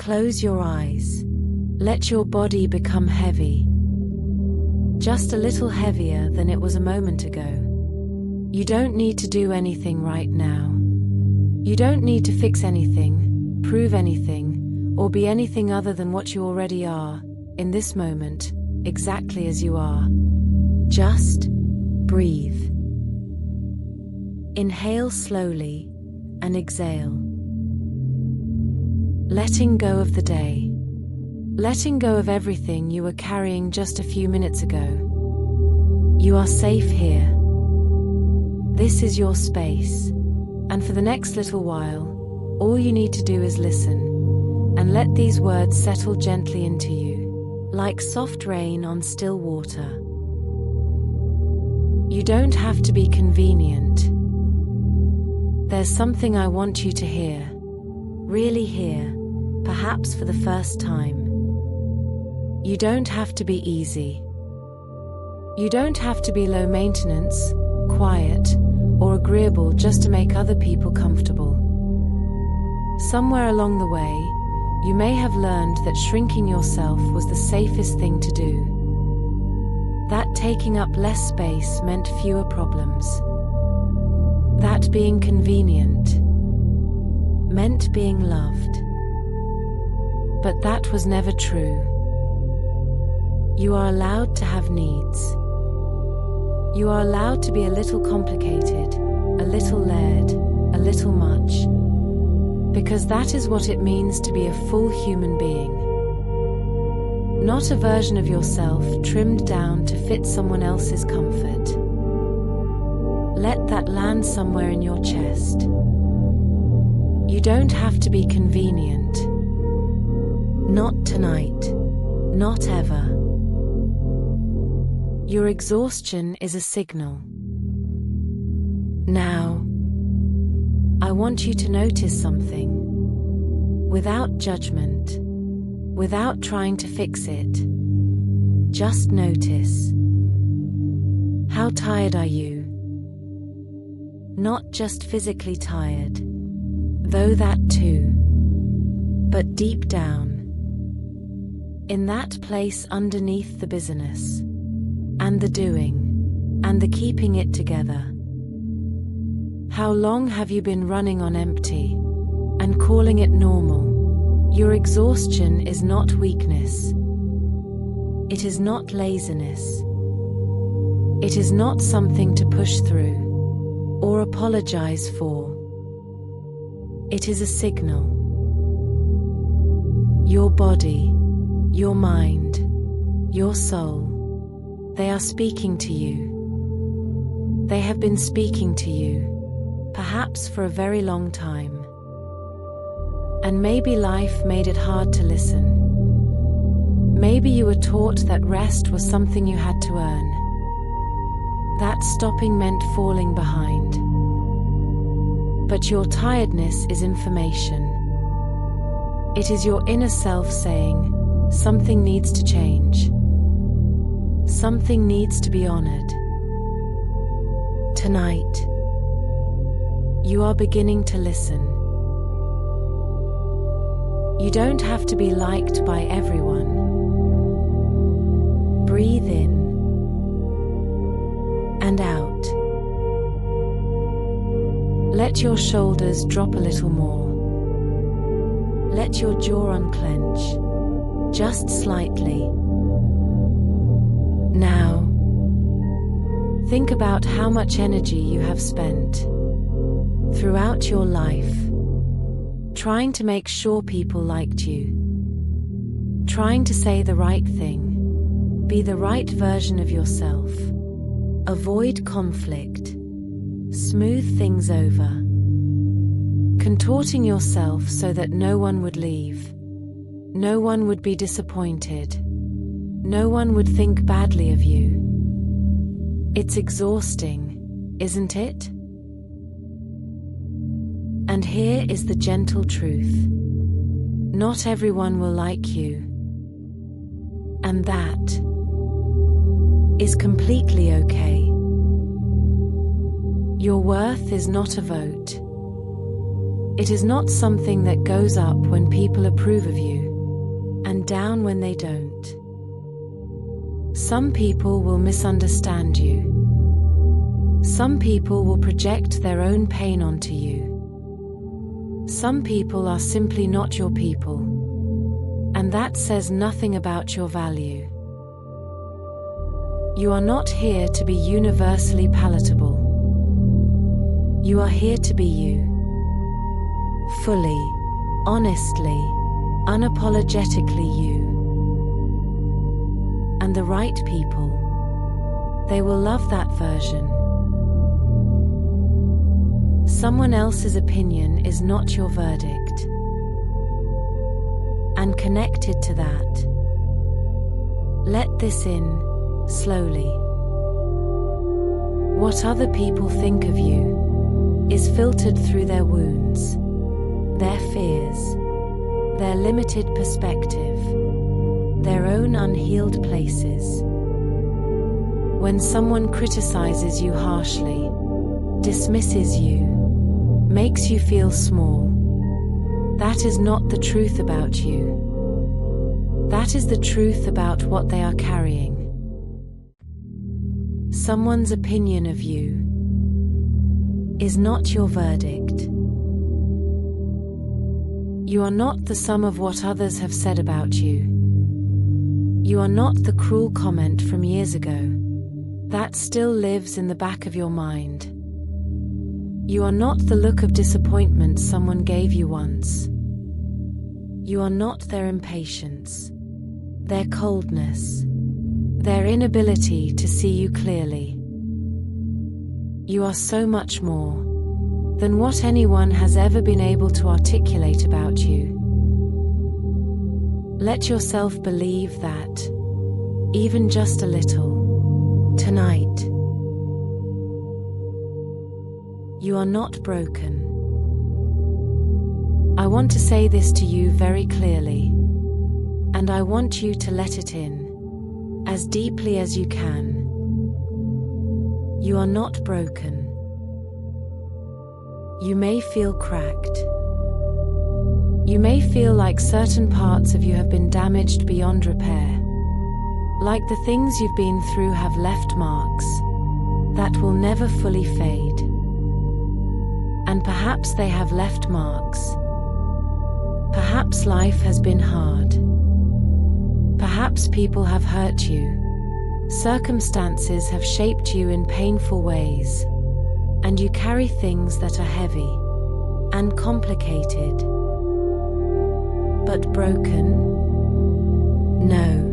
Close your eyes. Let your body become heavy. Just a little heavier than it was a moment ago. You don't need to do anything right now. You don't need to fix anything, prove anything, or be anything other than what you already are, in this moment, exactly as you are. Just breathe. Inhale slowly and exhale. Letting go of the day. Letting go of everything you were carrying just a few minutes ago. You are safe here. This is your space. And for the next little while, all you need to do is listen and let these words settle gently into you, like soft rain on still water. You don't have to be convenient. There's something I want you to hear, really hear, perhaps for the first time. You don't have to be easy. You don't have to be low maintenance, quiet, or agreeable just to make other people comfortable. Somewhere along the way, you may have learned that shrinking yourself was the safest thing to do. That taking up less space meant fewer problems. That being convenient meant being loved. But that was never true. You are allowed to have needs. You are allowed to be a little complicated, a little layered, a little much. Because that is what it means to be a full human being. Not a version of yourself trimmed down to fit someone else's comfort. Let that land somewhere in your chest. You don't have to be convenient. Not tonight. Not ever. Your exhaustion is a signal. Now, I want you to notice something. Without judgment, without trying to fix it. Just notice. How tired are you? Not just physically tired, though that too, but deep down, in that place underneath the busyness, and the doing, and the keeping it together. How long have you been running on empty, and calling it normal? Your exhaustion is not weakness. It is not laziness. It is not something to push through, or apologize for. It is a signal. Your body, your mind, your soul, they are speaking to you. They have been speaking to you, perhaps for a very long time. And maybe life made it hard to listen. Maybe you were taught that rest was something you had to earn. That stopping meant falling behind. But your tiredness is information. It is your inner self saying, something needs to change. Something needs to be honored. Tonight, you are beginning to listen. You don't have to be liked by everyone. Breathe in and out. Let your shoulders drop a little more. Let your jaw unclench, just slightly. Now, think about how much energy you have spent throughout your life trying to make sure people liked you, trying to say the right thing, be the right version of yourself, avoid conflict, smooth things over, contorting yourself so that no one would leave, no one would be disappointed, no one would think badly of you. It's exhausting, isn't it? And here is the gentle truth. Not everyone will like you. And that is completely okay. Your worth is not a vote. It is not something that goes up when people approve of you, and down when they don't. Some people will misunderstand you. Some people will project their own pain onto you. Some people are simply not your people, and that says nothing about your value. You are not here to be universally palatable. You are here to be you. Fully, honestly, unapologetically you. And the right people, they will love that version. Someone else's opinion is not your verdict. And connected to that, let this in slowly. What other people think of you is filtered through their wounds, their fears, their limited perspective, their own unhealed places. When someone criticizes you harshly, dismisses you, makes you feel small, that is not the truth about you. That is the truth about what they are carrying. Someone's opinion of you is not your verdict. You are not the sum of what others have said about you. You are not the cruel comment from years ago that still lives in the back of your mind. You are not the look of disappointment someone gave you once. You are not their impatience, their coldness, their inability to see you clearly. You are so much more than what anyone has ever been able to articulate about you. Let yourself believe that, even just a little, tonight. You are not broken. I want to say this to you very clearly, and I want you to let it in, as deeply as you can. You are not broken. You may feel cracked. You may feel like certain parts of you have been damaged beyond repair, like the things you've been through have left marks that will never fully fade. And perhaps they have left marks. Perhaps life has been hard. Perhaps people have hurt you. Circumstances have shaped you in painful ways, and you carry things that are heavy and complicated. But broken? No.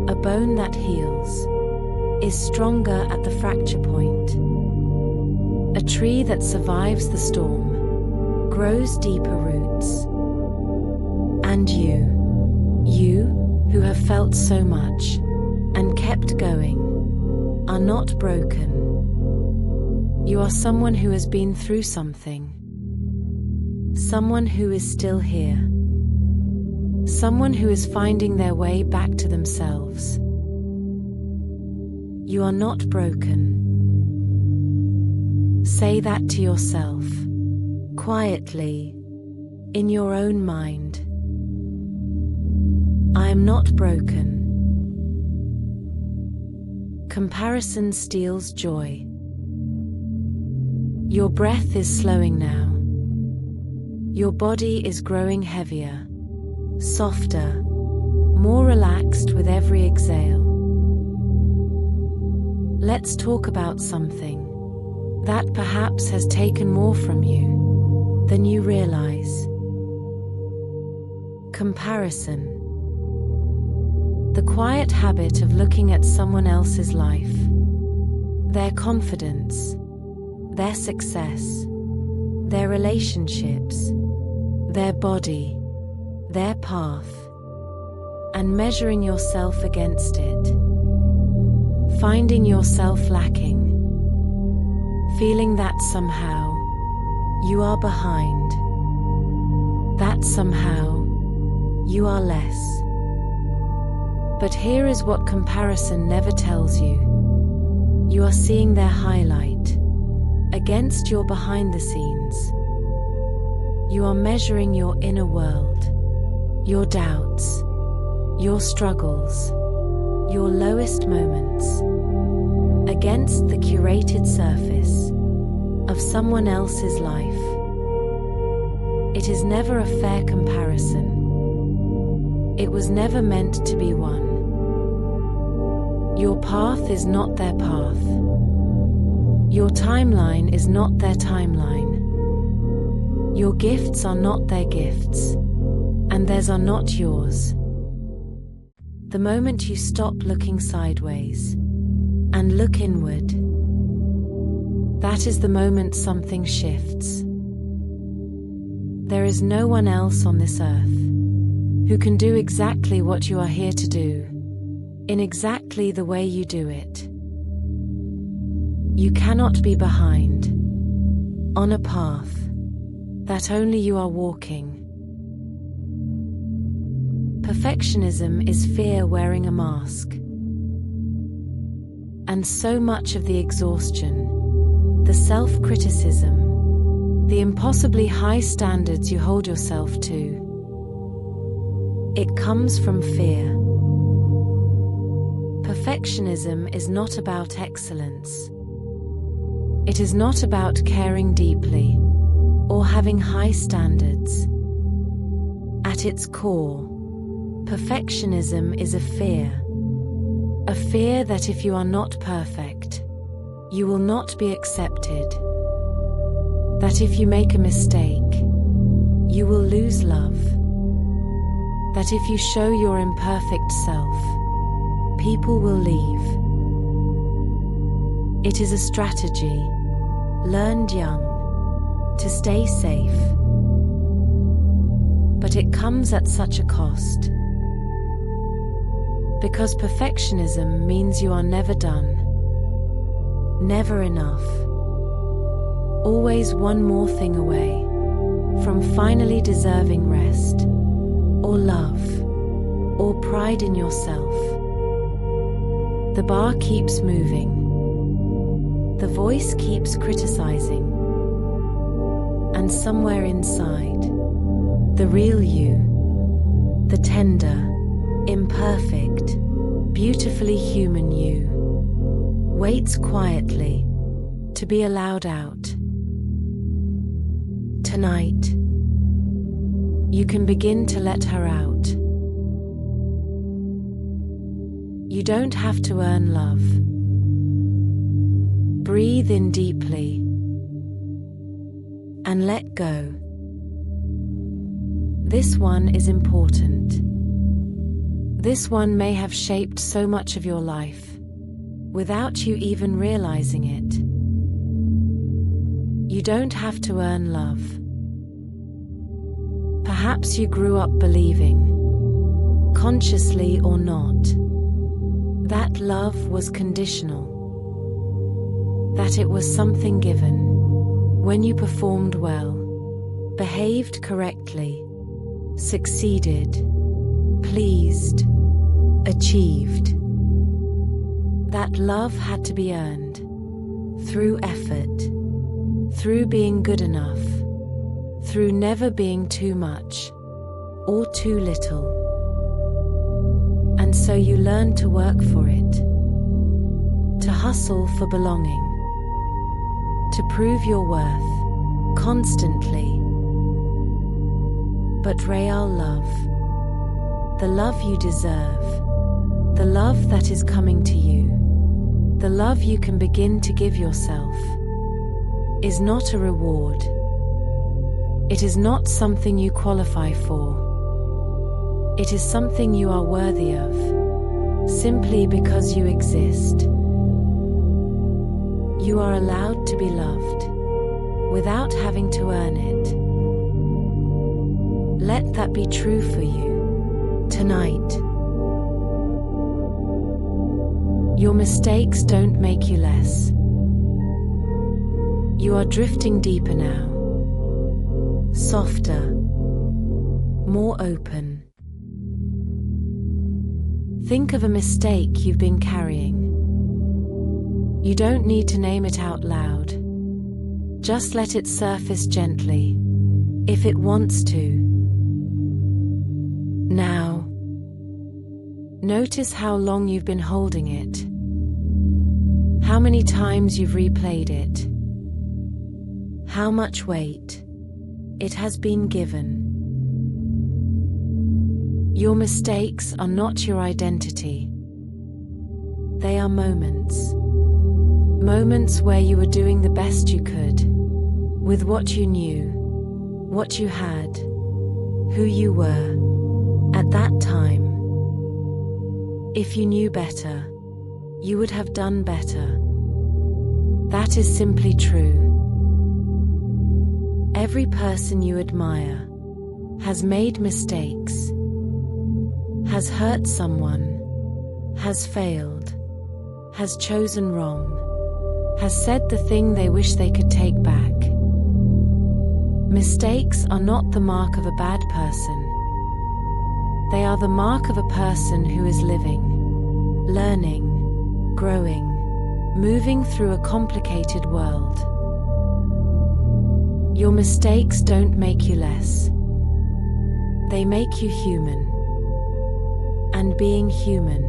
A bone that heals is stronger at the fracture point. A tree that survives the storm grows deeper roots. And you who have felt so much and kept going, are not broken. You are someone who has been through something. Someone who is still here. Someone who is finding their way back to themselves. You are not broken. Say that to yourself, quietly, in your own mind. I am not broken. Comparison steals joy. Your breath is slowing now. Your body is growing heavier, softer, more relaxed with every exhale. Let's talk about something that perhaps has taken more from you than you realize. Comparison. The quiet habit of looking at someone else's life, their confidence, their success, their relationships, their body, their path, and measuring yourself against it. Finding yourself lacking. Feeling that somehow you are behind. That somehow you are less. But here is what comparison never tells you. You are seeing their highlight against your behind the scenes. You are measuring your inner world, your doubts, your struggles, your lowest moments, against the curated surface of someone else's life. It is never a fair comparison. It was never meant to be one. Your path is not their path. Your timeline is not their timeline. Your gifts are not their gifts, and theirs are not yours. The moment you stop looking sideways and look inward, that is the moment something shifts. There is no one else on this earth who can do exactly what you are here to do, in exactly the way you do it. You cannot be behind, on a path that only you are walking. Perfectionism is fear wearing a mask. And so much of the exhaustion, the self-criticism, the impossibly high standards you hold yourself to, it comes from fear. Perfectionism is not about excellence. It is not about caring deeply or having high standards. At its core, perfectionism is a fear that if you are not perfect, you will not be accepted. That if you make a mistake, you will lose love. That if you show your imperfect self, people will leave. It is a strategy, learned young, to stay safe. But it comes at such a cost. Because perfectionism means you are never done, never enough, always one more thing away from finally deserving rest, or love, or pride in yourself. The bar keeps moving. The voice keeps criticizing. And somewhere inside, the real you, the tender, imperfect, beautifully human you, waits quietly to be allowed out. Tonight, you can begin to let her out. You don't have to earn love. Breathe in deeply and let go. This one is important. This one may have shaped so much of your life without you even realizing it. You don't have to earn love. Perhaps you grew up believing, consciously or not, that love was conditional. That it was something given when you performed well, behaved correctly, succeeded, pleased, achieved. That love had to be earned through effort, through being good enough, through never being too much or too little. And so you learned to work for it, to hustle for belonging, to prove your worth constantly. But real love, the love you deserve, the love that is coming to you, the love you can begin to give yourself, is not a reward. It is not something you qualify for. It is something you are worthy of, simply because you exist. You are allowed to be loved, without having to earn it. Let that be true for you, tonight. Your mistakes don't make you less. You are drifting deeper now, softer, more open. Think of a mistake you've been carrying. You don't need to name it out loud. Just let it surface gently, if it wants to. Now, notice how long you've been holding it, how many times you've replayed it, how much weight it has been given. Your mistakes are not your identity. They are moments. Moments where you were doing the best you could, with what you knew, what you had, who you were, at that time. If you knew better, you would have done better. That is simply true. Every person you admire has made mistakes, has hurt someone, has failed, has chosen wrong, has said the thing they wish they could take back. Mistakes are not the mark of a bad person. They are the mark of a person who is living, learning, growing, moving through a complicated world. Your mistakes don't make you less. They make you human. And being human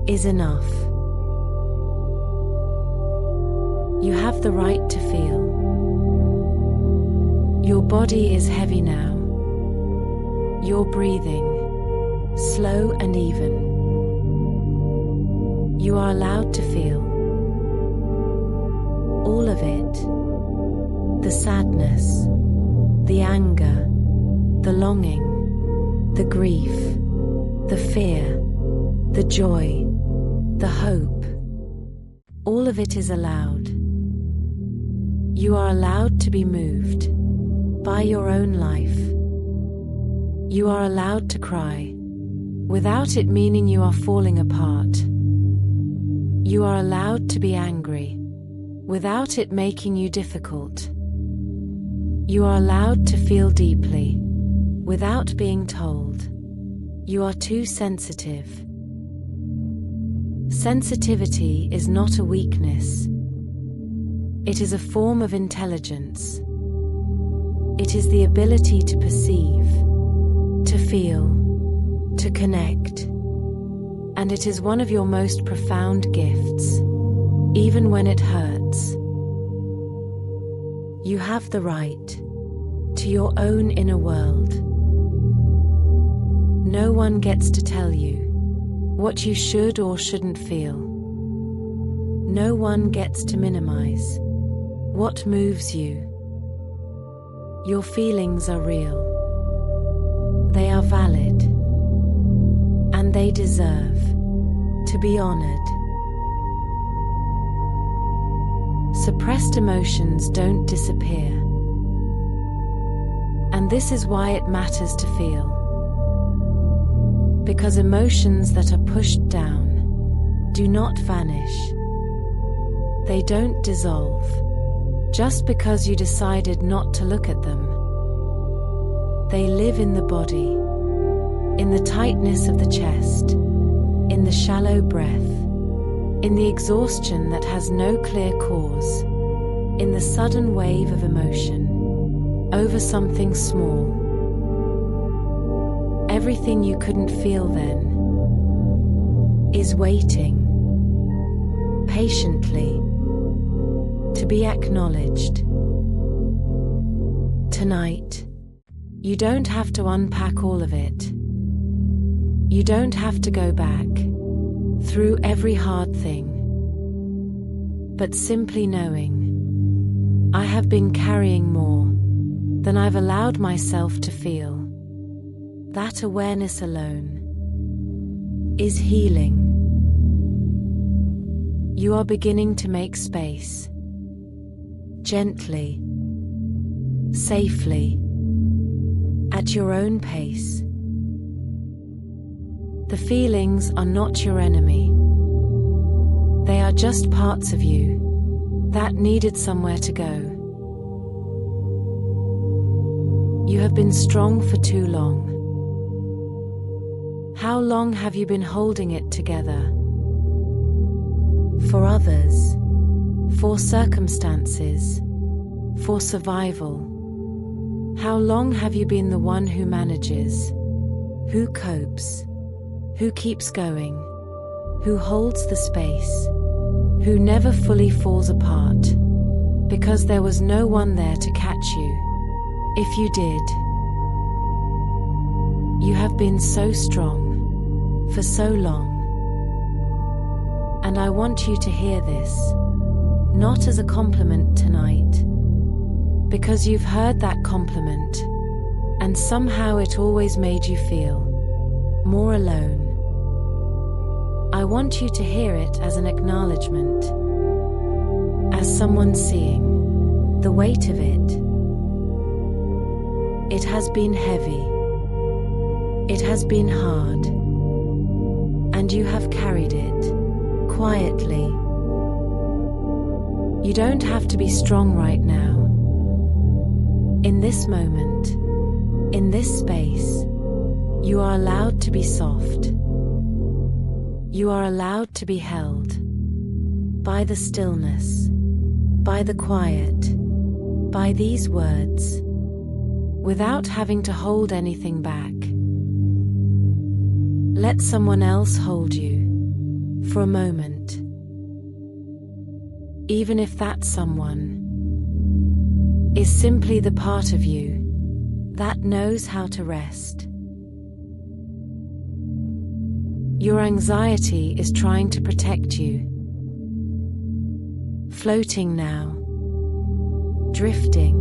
is enough. You have the right to feel. Your body is heavy now. You're breathing, slow and even. You are allowed to feel. All of it. The sadness, the anger, the longing, the grief, the fear, the joy, the hope. All of it is allowed. You are allowed to be moved by your own life. You are allowed to cry, without it meaning you are falling apart. You are allowed to be angry, without it making you difficult. You are allowed to feel deeply, without being told you are too sensitive. Sensitivity is not a weakness. It is a form of intelligence. It is the ability to perceive, to feel, to connect. And it is one of your most profound gifts, even when it hurts. You have the right to your own inner world. No one gets to tell you what you should or shouldn't feel. No one gets to minimize what moves you. Your feelings are real. They are valid. And they deserve to be honored. Suppressed emotions don't disappear. And this is why it matters to feel. Because emotions that are pushed down do not vanish. They don't dissolve just because you decided not to look at them. They live in the body, in the tightness of the chest, in the shallow breath, in the exhaustion that has no clear cause, in the sudden wave of emotion over something small. Everything you couldn't feel then is waiting patiently to be acknowledged. Tonight, you don't have to unpack all of it. You don't have to go back through every hard thing, but simply knowing, I have been carrying more than I've allowed myself to feel. That awareness alone is healing. You are beginning to make space, gently, safely, at your own pace. The feelings are not your enemy. They are just parts of you that needed somewhere to go. You have been strong for too long. How long have you been holding it together? For others, for circumstances, for survival, How long have you been the one who manages, who copes, who keeps going, who holds the space, who never fully falls apart? Because there was no one there to catch you. If you did, you have been so strong for so long. And I want you to hear this, not as a compliment tonight, because you've heard that compliment, and somehow it always made you feel more alone. I want you to hear it as an acknowledgement, as someone seeing the weight of it. It has been heavy. It has been hard. And you have carried it quietly. You don't have to be strong right now. In this moment, in this space, you are allowed to be soft. You are allowed to be held by the stillness, by the quiet, by these words, without having to hold anything back. Let someone else hold you for a moment, even if that someone is simply the part of you that knows how to rest. Your anxiety is trying to protect you, floating now, drifting,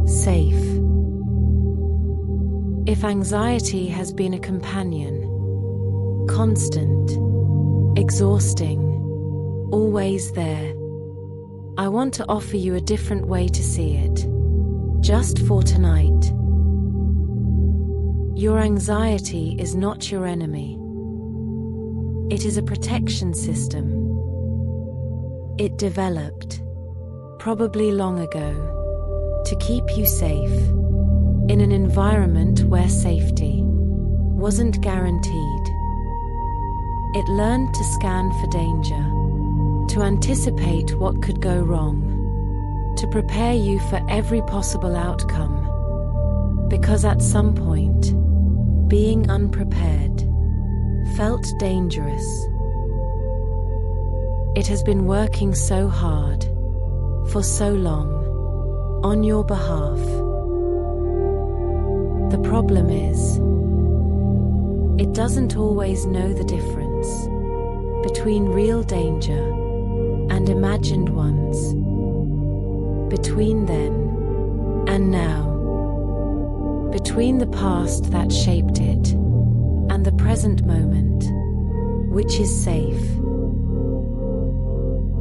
safe. If anxiety has been a companion, constant, exhausting, always there, I want to offer you a different way to see it, just for tonight. Your anxiety is not your enemy. It is a protection system. It developed, probably long ago, to keep you safe, in an environment where safety wasn't guaranteed. It learned to scan for danger, to anticipate what could go wrong, to prepare you for every possible outcome. Because at some point, being unprepared felt dangerous. It has been working so hard, for so long, on your behalf. The problem is, it doesn't always know the difference between real danger and imagined ones, between then and now, between the past that shaped it and the present moment, which is safe.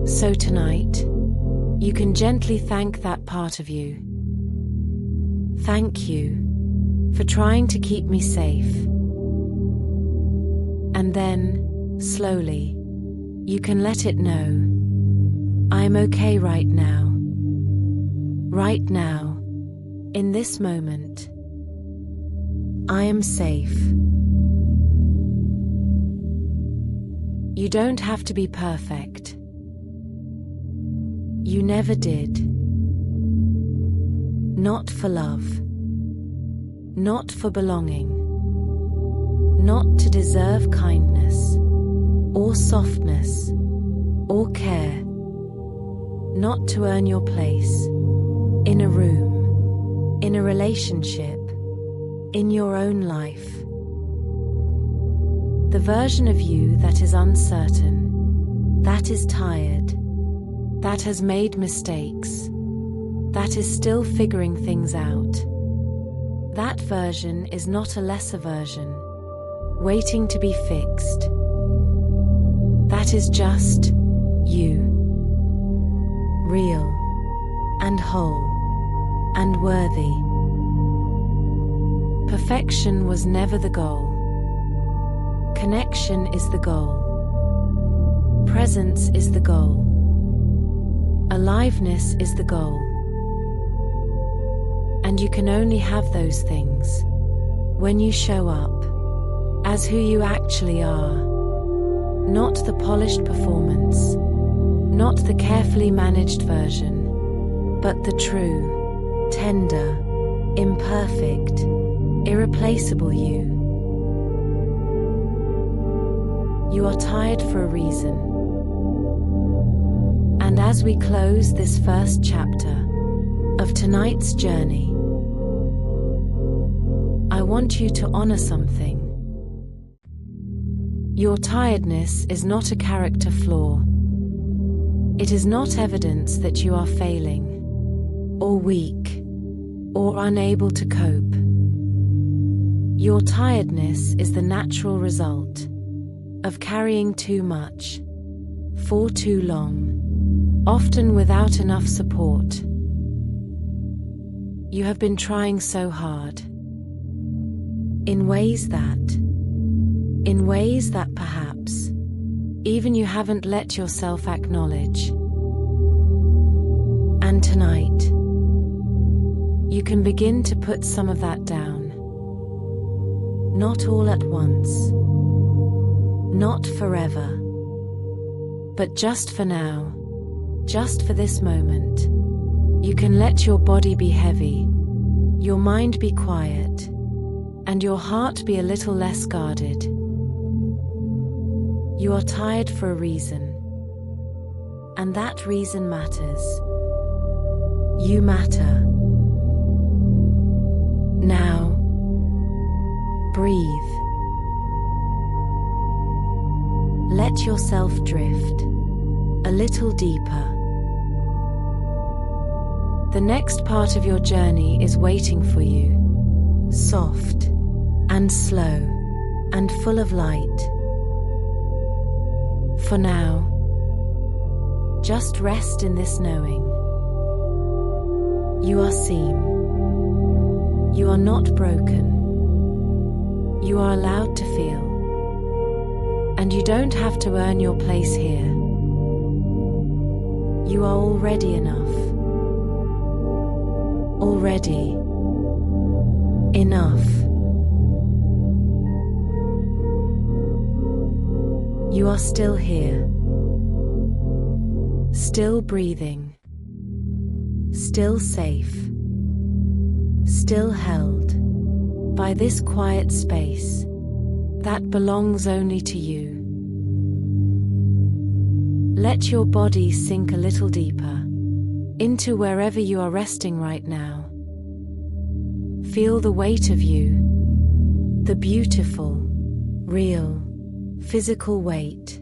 So tonight, you can gently thank that part of you. Thank you for trying to keep me safe. And then, slowly, you can let it know, I'm okay right now. Right now, in this moment, I am safe. You don't have to be perfect. You never did. Not for love. Not for belonging. Not to deserve kindness, or softness, or care. Not to earn your place in a room, in a relationship, in your own life. The version of you that is uncertain, that is tired, that has made mistakes, that is still figuring things out. That version is not a lesser version, waiting to be fixed. That is just you, real and whole and worthy. Perfection was never the goal. Connection is the goal. Presence is the goal. Aliveness is the goal. And you can only have those things when you show up as who you actually are. Not the polished performance, not the carefully managed version, but the true, tender, imperfect, irreplaceable you. You are tired for a reason. And as we close this first chapter of tonight's journey, I want you to honor something. Your tiredness is not a character flaw. It is not evidence that you are failing, or weak, or unable to cope. Your tiredness is the natural result of carrying too much, for too long, often without enough support. You have been trying so hard, in ways that perhaps even you haven't let yourself acknowledge. And tonight, you can begin to put some of that down. Not all at once, not forever, but just for now, just for this moment. You can let your body be heavy, your mind be quiet, and your heart be a little less guarded. You are tired for a reason, and that reason matters. You matter. Now, breathe. Let yourself drift a little deeper. The next part of your journey is waiting for you, soft and slow and full of light. For now, just rest in this knowing. You are seen. You are not broken. You are allowed to feel. And you don't have to earn your place here. You are already enough. Already enough. You are still here, still breathing, still safe, still held by this quiet space that belongs only to you. Let your body sink a little deeper into wherever you are resting right now. Feel the weight of you, the beautiful, real, physical weight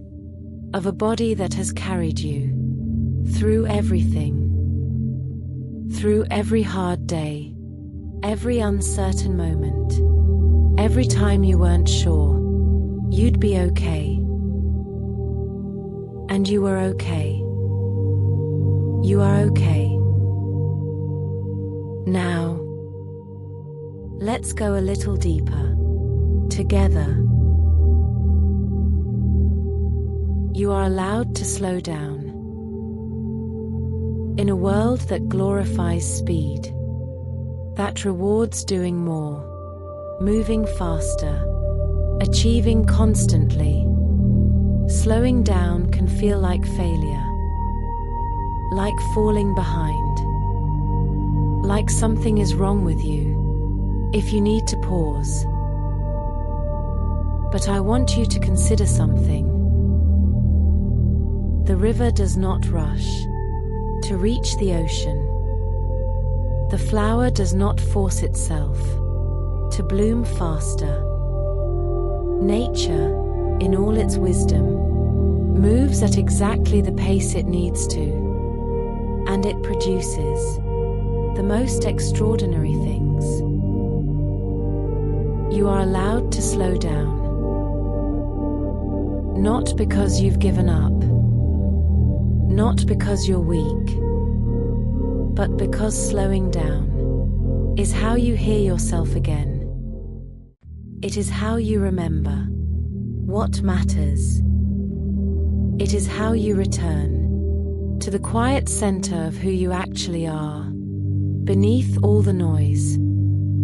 of a body that has carried you through everything, through every hard day, every uncertain moment, every time you weren't sure you'd be okay. And you were okay. You are okay. Now, let's go a little deeper, together. You are allowed to slow down. In a world that glorifies speed, that rewards doing more, moving faster, achieving constantly, slowing down can feel like failure, like falling behind, like something is wrong with you if you need to pause. But I want you to consider something. The river does not rush to reach the ocean. The flower does not force itself to bloom faster. Nature, in all its wisdom, moves at exactly the pace it needs to, and it produces the most extraordinary things. You are allowed to slow down, not because you've given up, not because you're weak, but because slowing down is how you hear yourself again. It is how you remember what matters. It is how you return to the quiet center of who you actually are, beneath all the noise,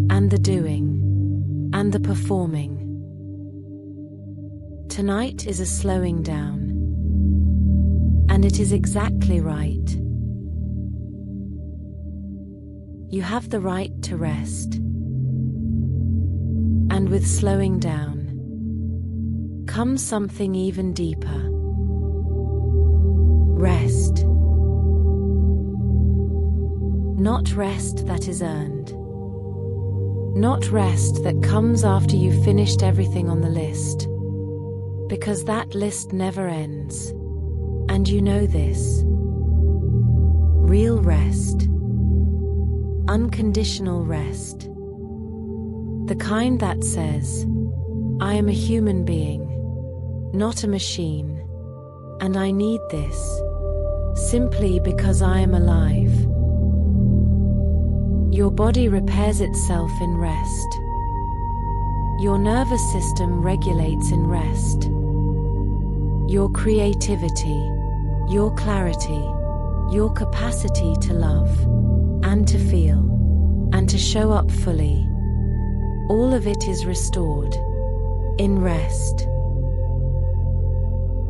and the doing, and the performing. Tonight is a slowing down. And it is exactly right. You have the right to rest. And with slowing down comes something even deeper. Rest. Not rest that is earned. Not rest that comes after you've finished everything on the list. Because that list never ends. And you know this. Real rest. Unconditional rest. The kind that says, I am a human being, not a machine, and I need this, simply because I am alive. Your body repairs itself in rest. Your nervous system regulates in rest. Your creativity, your clarity, your capacity to love, and to feel, and to show up fully, all of it is restored in rest.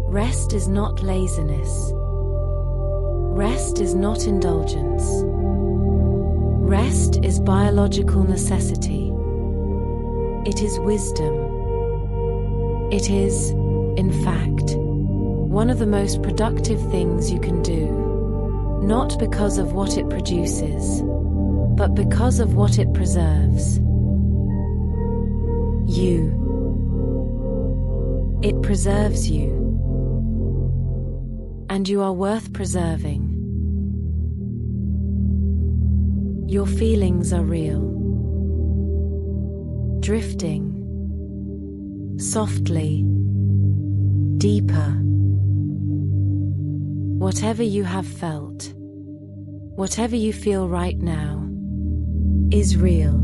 Rest is not laziness. Rest is not indulgence. Rest is biological necessity. It is wisdom. It is, in fact, one of the most productive things you can do, not because of what it produces, but because of what it preserves. You. It preserves you. And you are worth preserving. Your feelings are real. Drifting. Softly. Deeper. Whatever you have felt, whatever you feel right now, is real.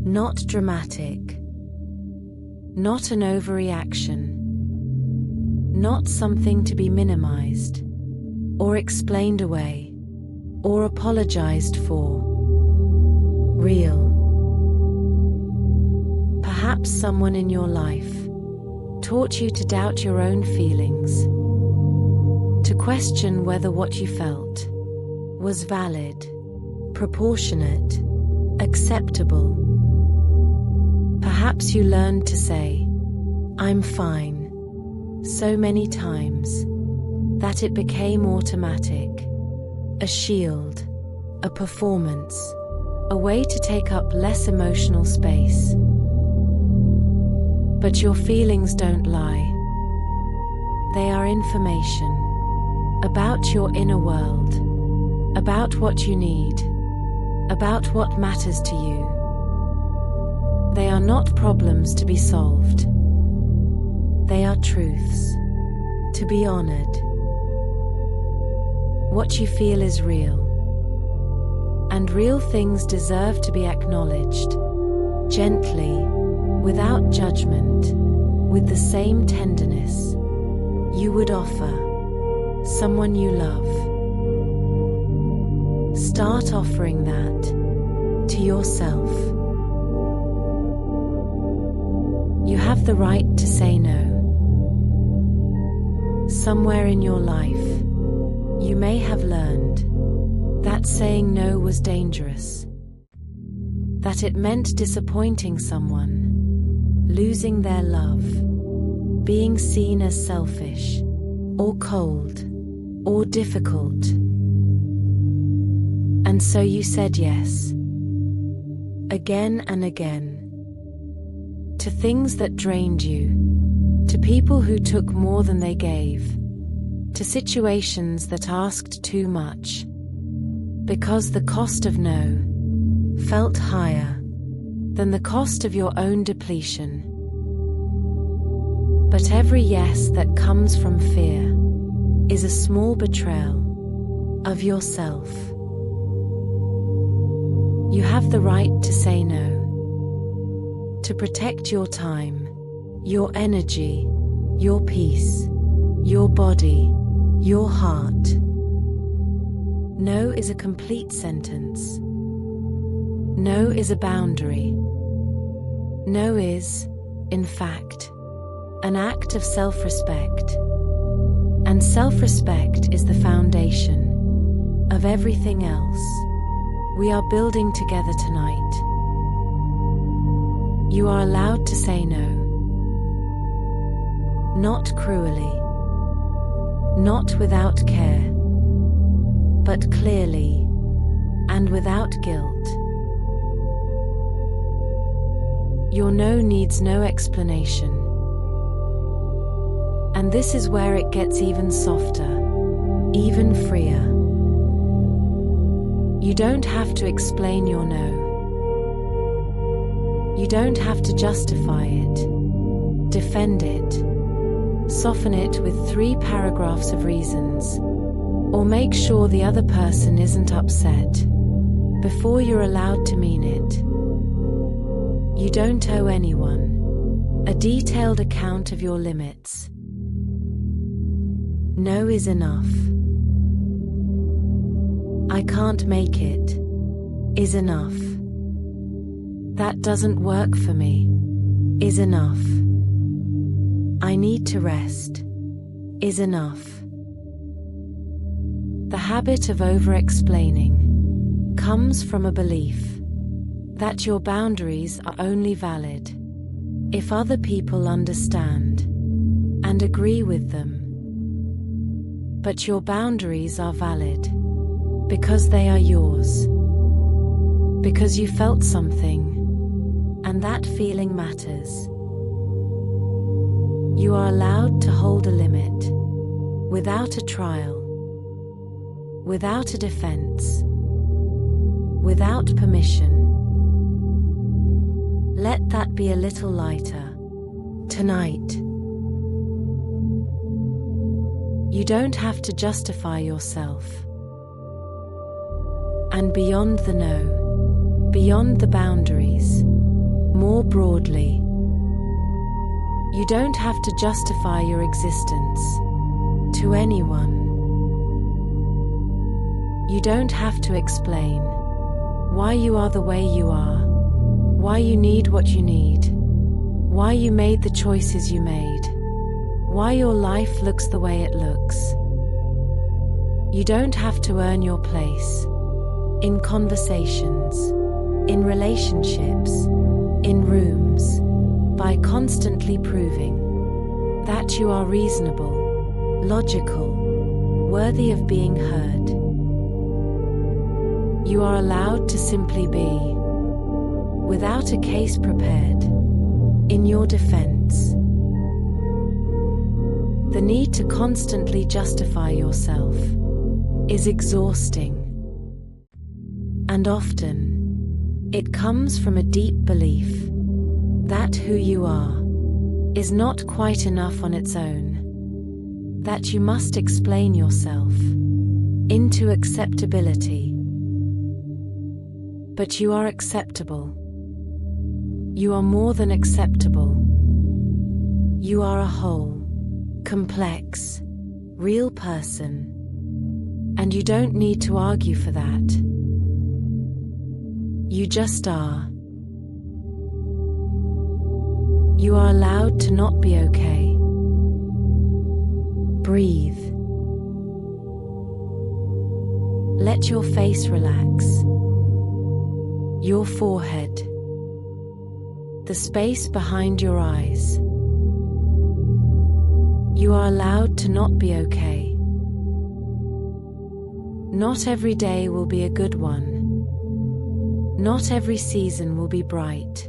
Not dramatic. Not an overreaction. Not something to be minimized, or explained away, or apologized for. Real. Perhaps someone in your life taught you to doubt your own feelings, to question whether what you felt was valid, proportionate, acceptable. Perhaps you learned to say, I'm fine, so many times, that it became automatic, a shield, a performance, a way to take up less emotional space. But your feelings don't lie. They are information about your inner world, about what you need, about what matters to you. They are not problems to be solved. They are truths to be honored. What you feel is real. And real things deserve to be acknowledged, gently, without judgment, with the same tenderness you would offer someone you love. Start offering that to yourself. You have the right to say no. Somewhere in your life, you may have learned that saying no was dangerous, that it meant disappointing someone, losing their love, being seen as selfish, or cold, or difficult. And so you said yes, again and again, to things that drained you, to people who took more than they gave, to situations that asked too much, because the cost of no felt higher than the cost of your own depletion. But every yes that comes from fear is a small betrayal of yourself. You have the right to say no, to protect your time, your energy, your peace, your body, your heart. No is a complete sentence. No is a boundary. No is, in fact, an act of self-respect. And self-respect is the foundation of everything else. We are building together tonight. You are allowed to say no. Not cruelly. Not without care. But clearly and without guilt. Your no needs no explanation. And this is where it gets even softer, even freer. You don't have to explain your no. You don't have to justify it, defend it, soften it with 3 paragraphs of reasons, or make sure the other person isn't upset before you're allowed to mean it. You don't owe anyone a detailed account of your limits. No is enough. I can't make it is enough. That doesn't work for me is enough. I need to rest is enough. The habit of over-explaining comes from a belief that your boundaries are only valid if other people understand and agree with them. But your boundaries are valid because they are yours, because you felt something, and that feeling matters. You are allowed to hold a limit without a trial, without a defense, without permission. Let that be a little lighter tonight. You don't have to justify yourself. And beyond the no, beyond the boundaries, more broadly, you don't have to justify your existence to anyone. You don't have to explain why you are the way you are, why you need what you need, why you made the choices you made, why your life looks the way it looks. You don't have to earn your place in conversations, in relationships, in rooms, by constantly proving that you are reasonable, logical, worthy of being heard. You are allowed to simply be, without a case prepared, in your defense. The need to constantly justify yourself is exhausting. And often, it comes from a deep belief that who you are is not quite enough on its own, that you must explain yourself into acceptability. But you are acceptable. You are more than acceptable. You are a whole, complex, real person, and you don't need to argue for that. You just are. You are allowed to not be okay. Breathe. Let your face relax. Your forehead. The space behind your eyes. You are allowed to not be okay. Not every day will be a good one. Not every season will be bright.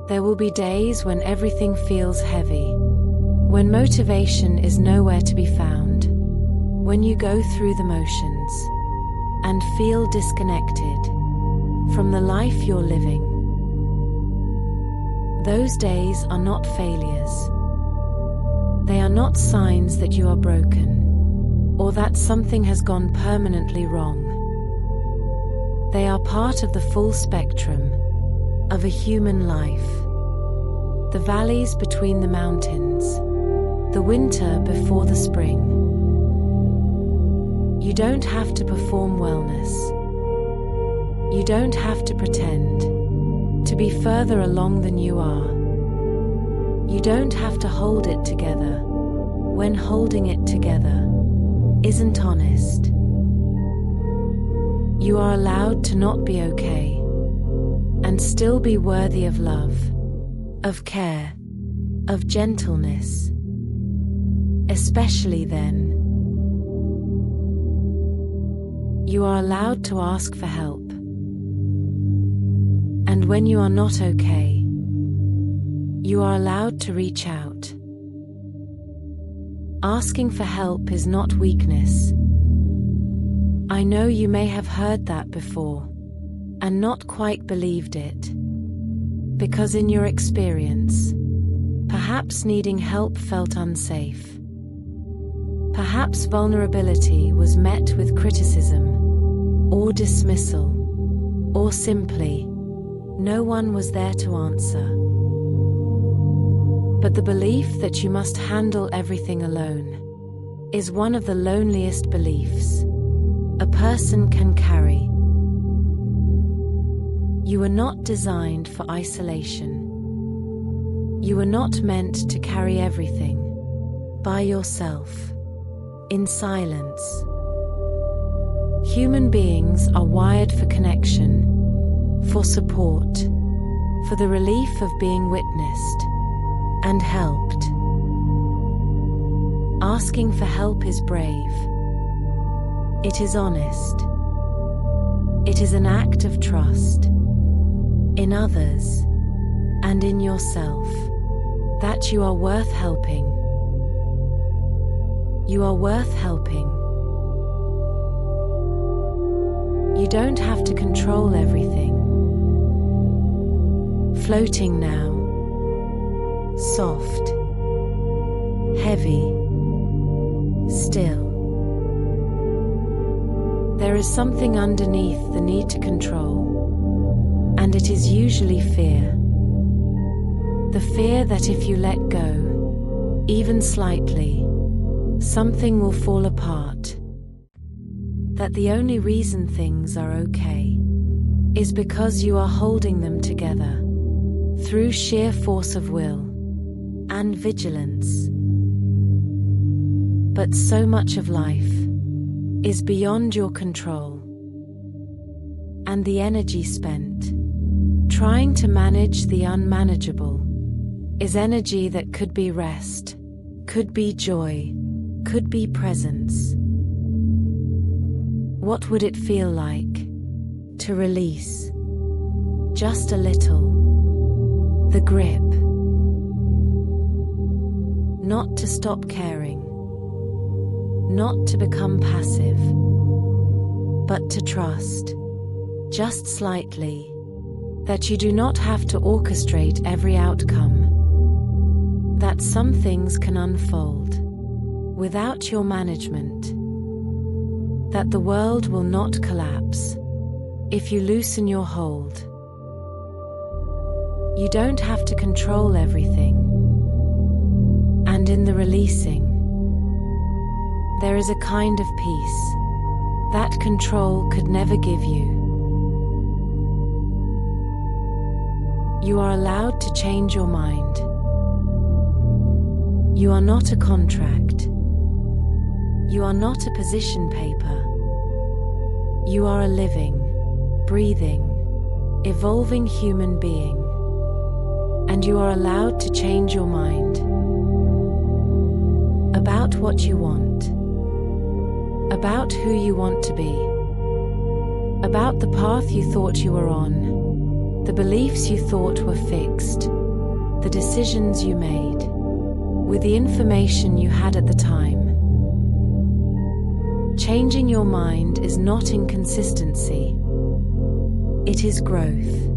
There will be days when everything feels heavy, when motivation is nowhere to be found, when you go through the motions and feel disconnected from the life you're living. Those days are not failures. They are not signs that you are broken or that something has gone permanently wrong. They are part of the full spectrum of a human life. The valleys between the mountains, the winter before the spring. You don't have to perform wellness. You don't have to pretend to be further along than you are. You don't have to hold it together when holding it together isn't honest. You are allowed to not be okay and still be worthy of love, of care, of gentleness. Especially then, you are allowed to ask for help. And when you are not okay, you are allowed to reach out. Asking for help is not weakness. I know you may have heard that before and not quite believed it, because in your experience, perhaps needing help felt unsafe. Perhaps vulnerability was met with criticism or dismissal, or simply, no one was there to answer. But the belief that you must handle everything alone is one of the loneliest beliefs a person can carry. You were not designed for isolation. You were not meant to carry everything by yourself, in silence. Human beings are wired for connection, for support, for the relief of being witnessed and helped. Asking for help is brave. It is honest. It is an act of trust in others and in yourself that you are worth helping. You are worth helping. You don't have to control everything. Floating now, soft, heavy, still. There is something underneath the need to control, and it is usually fear. The fear that if you let go, even slightly, something will fall apart. That the only reason things are okay is because you are holding them together through sheer force of will and vigilance. But so much of life is beyond your control, and the energy spent trying to manage the unmanageable is energy that could be rest, could be joy, could be presence. What would it feel like to release just a little the grip? Not to stop caring, not to become passive, but to trust, just slightly, that you do not have to orchestrate every outcome, that some things can unfold without your management, that the world will not collapse if you loosen your hold. You don't have to control everything, and in the releasing, there is a kind of peace that control could never give you. You are allowed to change your mind. You are not a contract. You are not a position paper. You are a living, breathing, evolving human being. And you are allowed to change your mind about what you want, about who you want to be, about the path you thought you were on, the beliefs you thought were fixed, the decisions you made, with the information you had at the time. Changing your mind is not inconsistency. It is growth.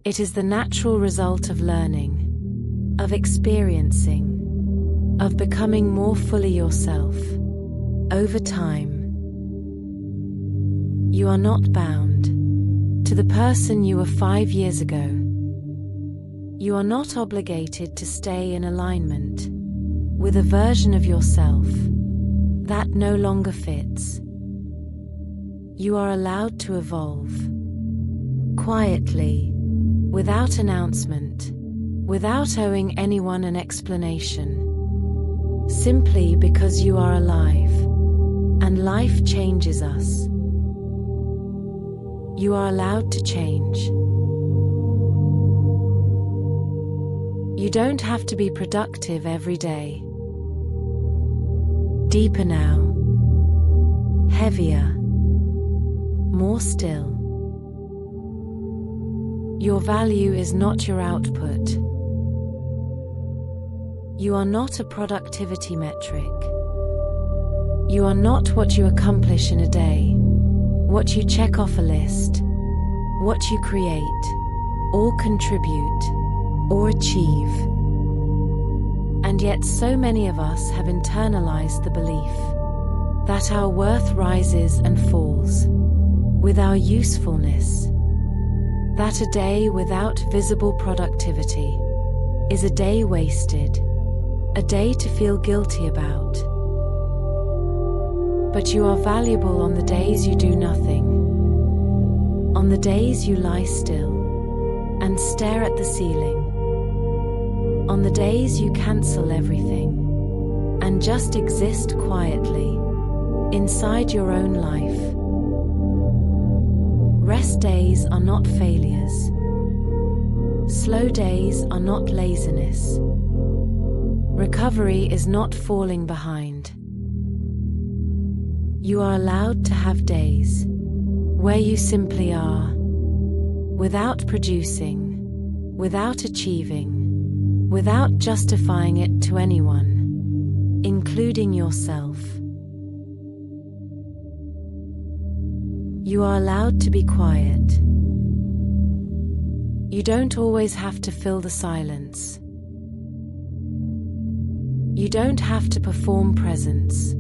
It is the natural result of learning, of experiencing, of becoming more fully yourself. Over time, you are not bound to the person you were 5 years ago. You are not obligated to stay in alignment with a version of yourself that no longer fits. You are allowed to evolve quietly, without announcement, without owing anyone an explanation, simply because you are alive, and life changes us. You are allowed to change. You don't have to be productive every day. Deeper now. Heavier. More still. Your value is not your output. You are not a productivity metric. You are not what you accomplish in a day, what you check off a list, what you create, or contribute, or achieve. And yet so many of us have internalized the belief that our worth rises and falls with our usefulness, that a day without visible productivity is a day wasted, a day to feel guilty about. But you are valuable on the days you do nothing, on the days you lie still and stare at the ceiling, on the days you cancel everything and just exist quietly inside your own life. Rest days are not failures. Slow days are not laziness. Recovery is not falling behind. You are allowed to have days where you simply are, without producing, without achieving, without justifying it to anyone, including yourself. You are allowed to be quiet. You don't always have to fill the silence. You don't have to perform presence,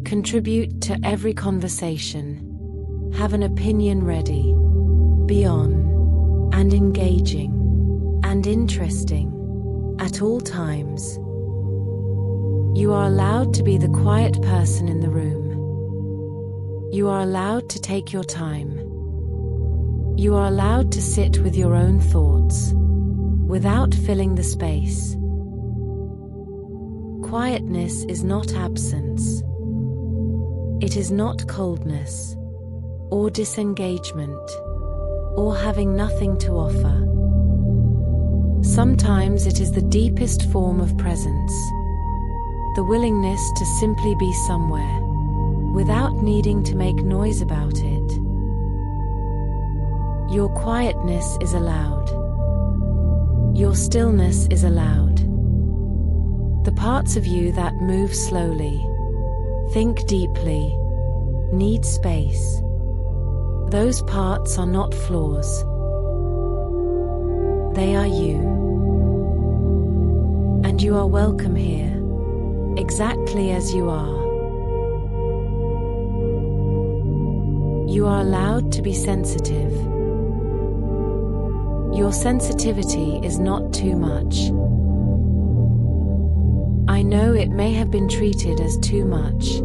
contribute to every conversation, have an opinion ready, be on, and engaging, and interesting, at all times. You are allowed to be the quiet person in the room. You are allowed to take your time. You are allowed to sit with your own thoughts, without filling the space. Quietness is not absence. It is not coldness, or disengagement, or having nothing to offer. Sometimes it is the deepest form of presence, the willingness to simply be somewhere, without needing to make noise about it. Your quietness is allowed. Your stillness is allowed. The parts of you that move slowly, think deeply, need space. Those parts are not flaws. They are you. And you are welcome here, exactly as you are. You are allowed to be sensitive. Your sensitivity is not too much. I know it may have been treated as too much.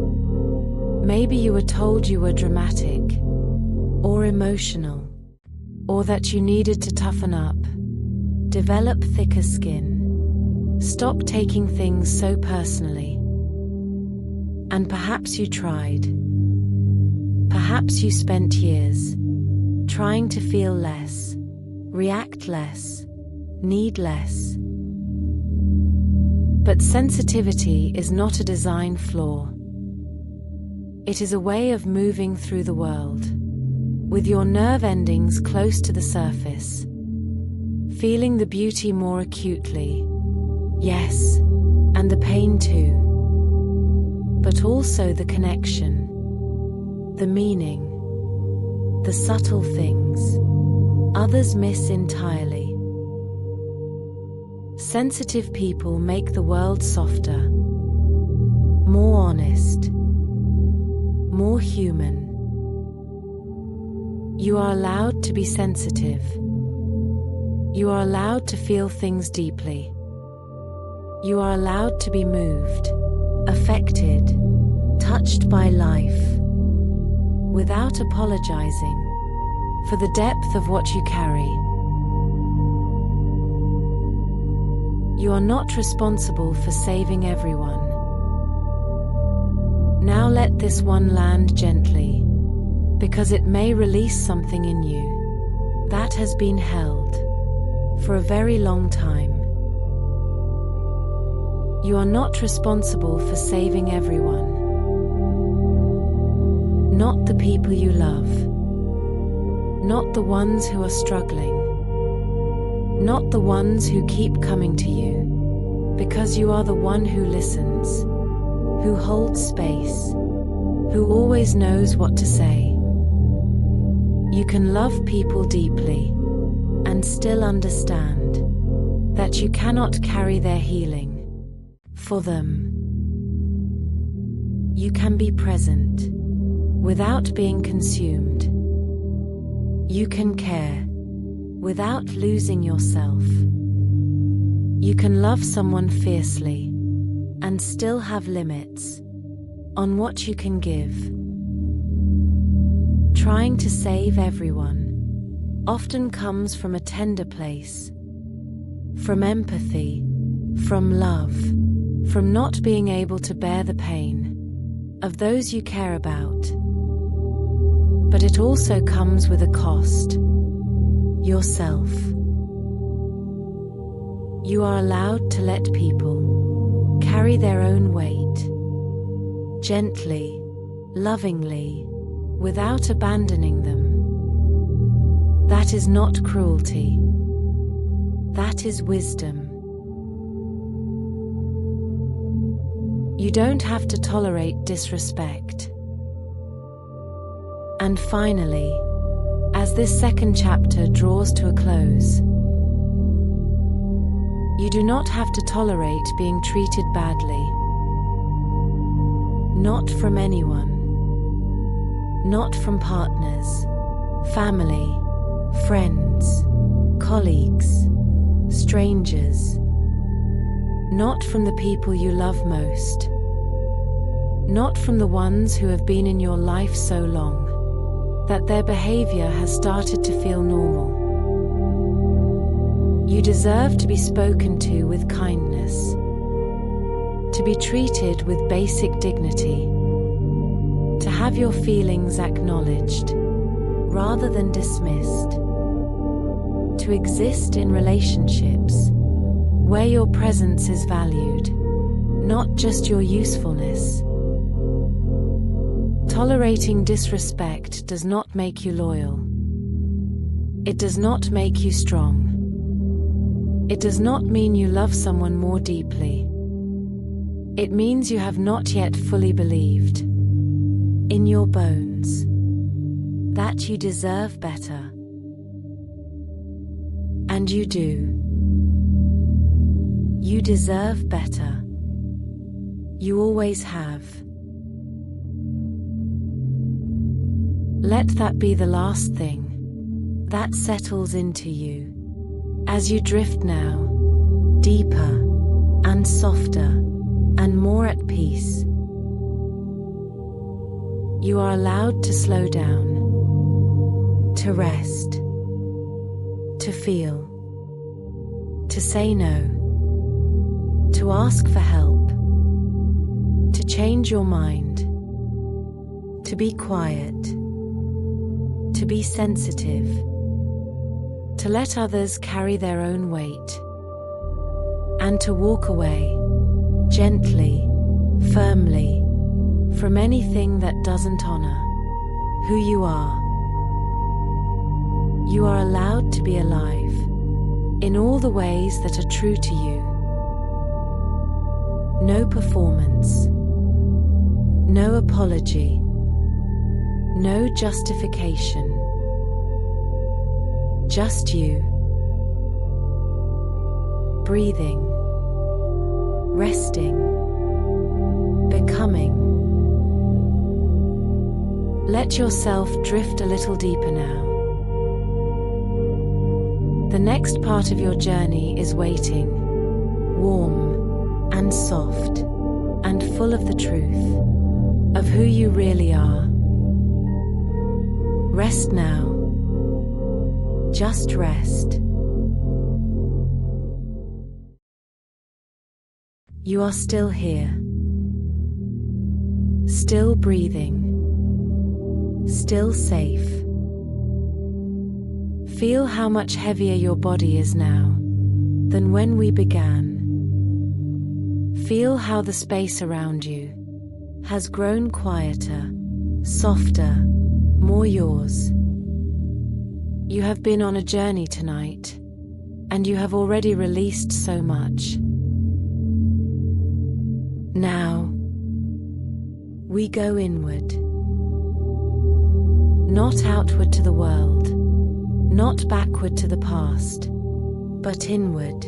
Maybe you were told you were dramatic, or emotional, or that you needed to toughen up, develop thicker skin, stop taking things so personally. And perhaps you tried. Perhaps you spent years trying to feel less, react less, need less. But sensitivity is not a design flaw. It is a way of moving through the world, with your nerve endings close to the surface, feeling the beauty more acutely, yes, and the pain too, but also the connection, the meaning, the subtle things others miss entirely. Sensitive people make the world softer, more honest, more human. You are allowed to be sensitive. You are allowed to feel things deeply. You are allowed to be moved, affected, touched by life, without apologizing for the depth of what you carry. You are not responsible for saving everyone. Now let this one land gently, because it may release something in you that has been held for a very long time. You are not responsible for saving everyone. Not the people you love. Not the ones who are struggling. Not the ones who keep coming to you, because you are the one who listens, who holds space, who always knows what to say. You can love people deeply and still understand that you cannot carry their healing for them. You can be present without being consumed. You can care without losing yourself. You can love someone fiercely and still have limits on what you can give. Trying to save everyone often comes from a tender place, from empathy, from love, from not being able to bear the pain of those you care about. But it also comes with a cost: yourself. You are allowed to let people carry their own weight, gently, lovingly, without abandoning them. That is not cruelty. That is wisdom. You don't have to tolerate disrespect. And finally, as this second chapter draws to a close, you do not have to tolerate being treated badly. Not from anyone. Not from partners, family, friends, colleagues, strangers. Not from the people you love most. Not from the ones who have been in your life so long that their behavior has started to feel normal. You deserve to be spoken to with kindness, to be treated with basic dignity, to have your feelings acknowledged rather than dismissed, to exist in relationships where your presence is valued, not just your usefulness. Tolerating disrespect does not make you loyal. It does not make you strong. It does not mean you love someone more deeply. It means you have not yet fully believed, in your bones, that you deserve better. And you do. You deserve better. You always have. Let that be the last thing that settles into you as you drift now, deeper and softer and more at peace. You are allowed to slow down, to rest, to feel, to say no, to ask for help, to change your mind, to be quiet, to be sensitive, to let others carry their own weight, and to walk away, gently, firmly, from anything that doesn't honor who you are. You are allowed to be alive in all the ways that are true to you. No performance, no apology, no justification. Just you. Breathing, resting, becoming. Let yourself drift a little deeper now. The next part of your journey is waiting, warm and soft and full of the truth of who you really are. Rest now. Just rest. You are still here, still breathing, still safe. Feel how much heavier your body is now than when we began. Feel how the space around you has grown quieter, softer, more yours. You have been on a journey tonight, and you have already released so much. Now, we go inward. Not outward to the world, not backward to the past, but inward.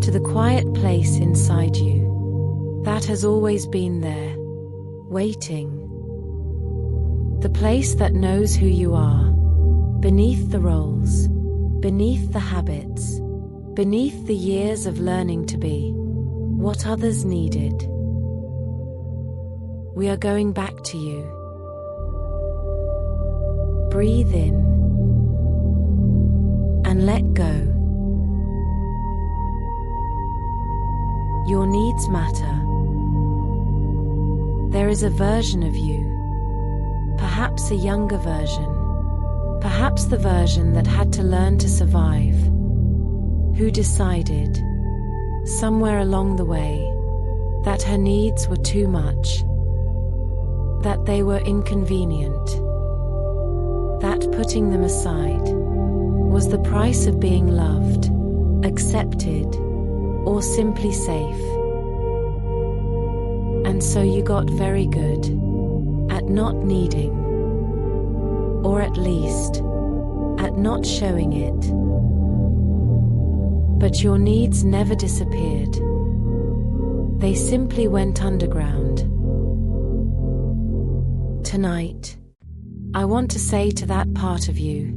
To the quiet place inside you that has always been there, waiting. The place that knows who you are, beneath the roles, beneath the habits, beneath the years of learning to be what others needed. We are going back to you. Breathe in and let go. Your needs matter. There is a version of you, perhaps a younger version, perhaps the version that had to learn to survive, who decided, somewhere along the way, that her needs were too much, that they were inconvenient, that putting them aside was the price of being loved, accepted, or simply safe. And so you got very good at not needing, or at least at not showing it. But your needs never disappeared. They simply went underground. Tonight, I want to say to that part of you,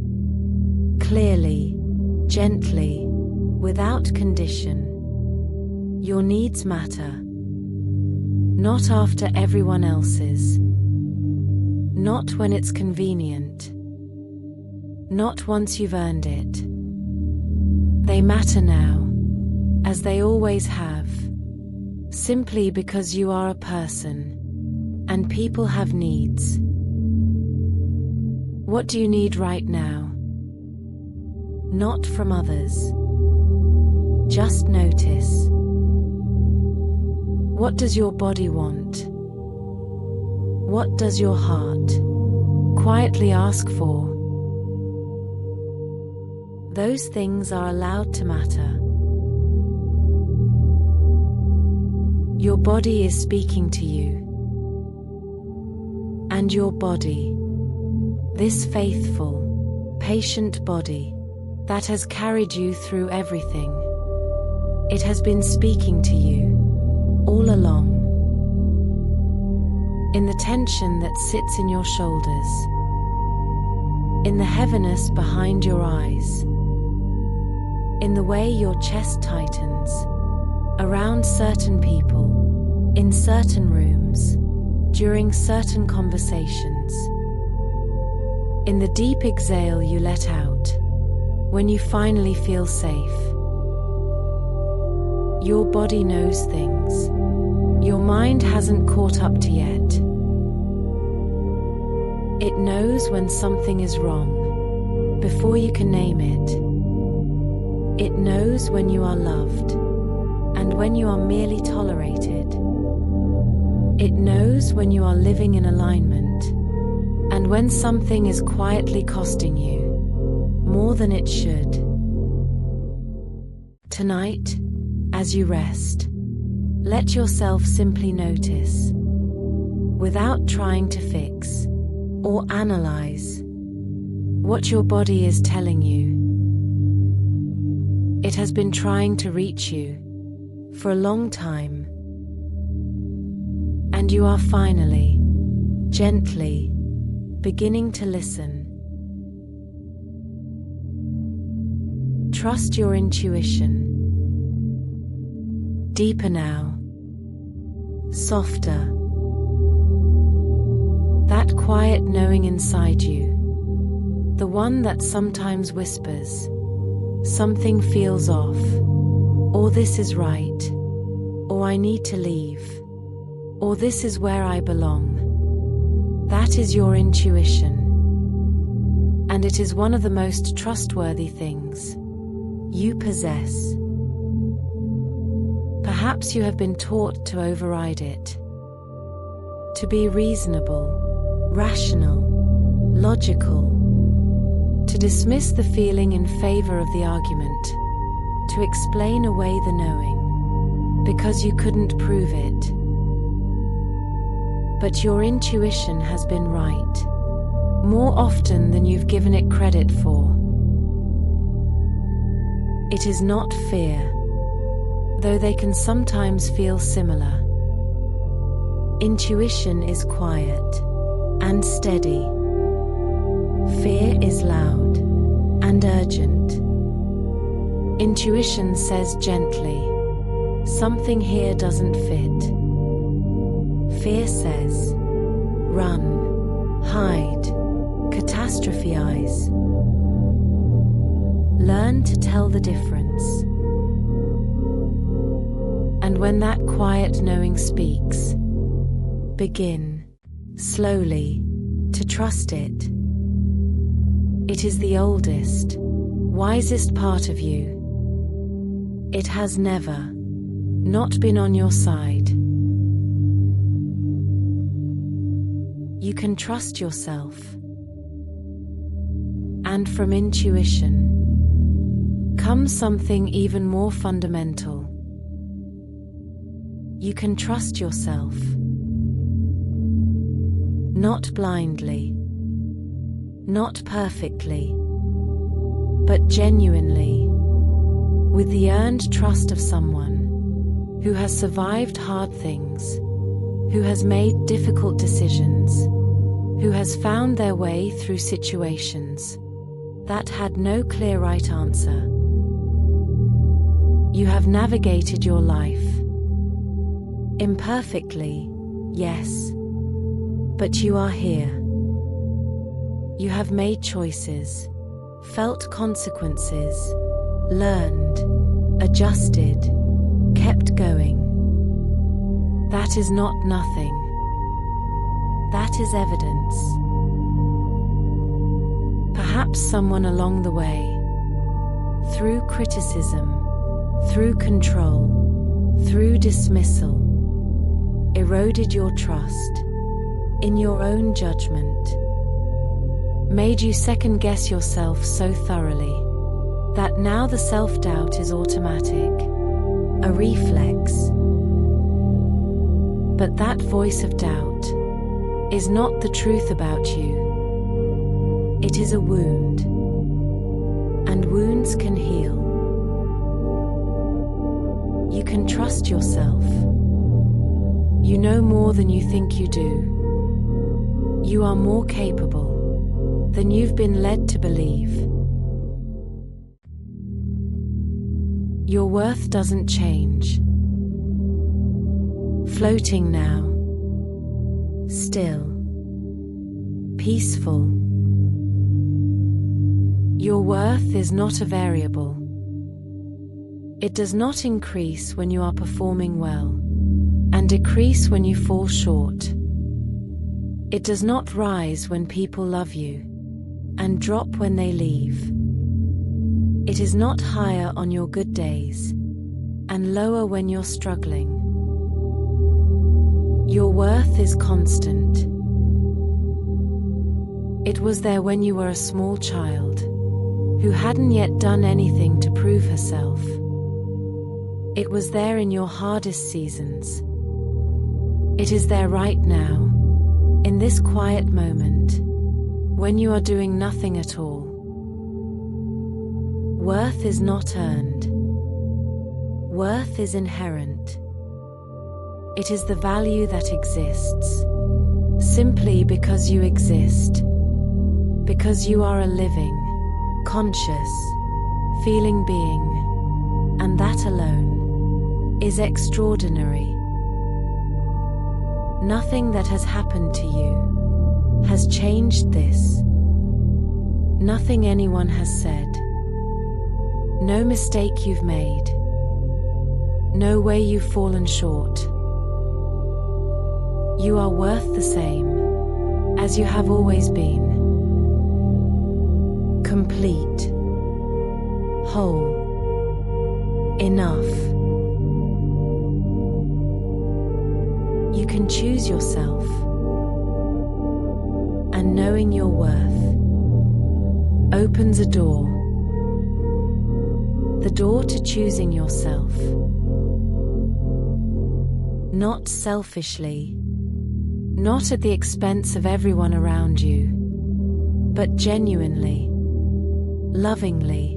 clearly, gently, without condition, your needs matter. Not after everyone else's. Not when it's convenient. Not once you've earned it. They matter now, as they always have, simply because you are a person, and people have needs. What do you need right now? Not from others. Just notice. What does your body want? What does your heart quietly ask for? Those things are allowed to matter. Your body is speaking to you. And your body, this faithful, patient body that has carried you through everything, it has been speaking to you all along. In the tension that sits in your shoulders, in the heaviness behind your eyes, in the way your chest tightens around certain people, in certain rooms, during certain conversations, in the deep exhale you let out when you finally feel safe. Your body knows things your mind hasn't caught up to yet. It knows when something is wrong before you can name it. It knows when you are loved and when you are merely tolerated. It knows when you are living in alignment and when something is quietly costing you more than it should. Tonight, as you rest, let yourself simply notice, without trying to fix or analyze, what your body is telling you. It has been trying to reach you for a long time, and you are finally, gently, beginning to listen. Trust your intuition. Deeper now, softer. That quiet knowing inside you, the one that sometimes whispers, something feels off, or this is right, or I need to leave, or this is where I belong. That is your intuition. And it is one of the most trustworthy things you possess. Perhaps you have been taught to override it, to be reasonable, rational, logical, to dismiss the feeling in favor of the argument, to explain away the knowing, because you couldn't prove it. But your intuition has been right, more often than you've given it credit for. It is not fear, though they can sometimes feel similar. Intuition is quiet and steady. Fear is loud and urgent. Intuition says gently, something here doesn't fit. Fear says, run, hide, catastrophize. Learn to tell the difference. And when that quiet knowing speaks, begin, slowly, to trust it. It is the oldest, wisest part of you. It has never not been on your side. You can trust yourself. And from intuition comes something even more fundamental. You can trust yourself. Not blindly, not perfectly, but genuinely, with the earned trust of someone who has survived hard things, who has made difficult decisions, who has found their way through situations that had no clear right answer. You have navigated your life. Imperfectly, yes, but you are here. You have made choices, felt consequences, learned, adjusted, kept going. That is not nothing. That is evidence. Perhaps someone along the way, through criticism, through control, through dismissal, eroded your trust in your own judgment, made you second-guess yourself so thoroughly that now the self-doubt is automatic, a reflex. But that voice of doubt is not the truth about you. It is a wound, and wounds can heal. You can trust yourself. You know more than you think you do. You are more capable than you've been led to believe. Your worth doesn't change. Floating now, still, peaceful. Your worth is not a variable. It does not increase when you are performing well, and decrease when you fall short. It does not rise when people love you, and drop when they leave. It is not higher on your good days, and lower when you're struggling. Your worth is constant. It was there when you were a small child, who hadn't yet done anything to prove herself. It was there in your hardest seasons. It is there right now, in this quiet moment, when you are doing nothing at all. Worth is not earned. Worth is inherent. It is the value that exists, simply because you exist, because you are a living, conscious, feeling being, and that alone is extraordinary. Nothing that has happened to you has changed this. Nothing anyone has said. No mistake you've made. No way you've fallen short. You are worth the same, as you have always been. Complete, whole, enough. You can choose yourself, and knowing your worth opens a door. The door to choosing yourself. Not selfishly, not at the expense of everyone around you, but genuinely, lovingly,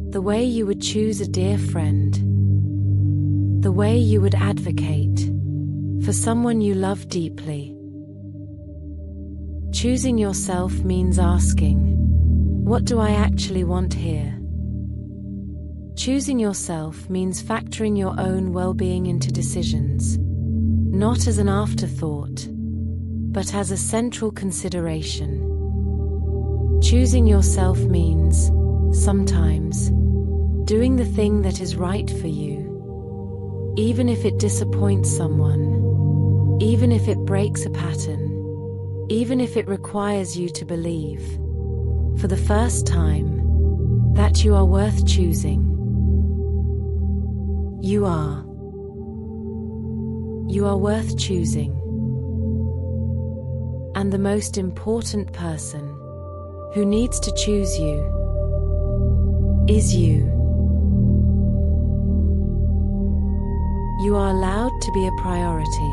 the way you would choose a dear friend, the way you would advocate for someone you love deeply. Choosing yourself means asking, what do I actually want here? Choosing yourself means factoring your own well-being into decisions, not as an afterthought, but as a central consideration. Choosing yourself means, sometimes, doing the thing that is right for you, even if it disappoints someone, even if it breaks a pattern, even if it requires you to believe, for the first time, that you are worth choosing. You are. You are worth choosing. And the most important person who needs to choose you is you. You are allowed to be a priority.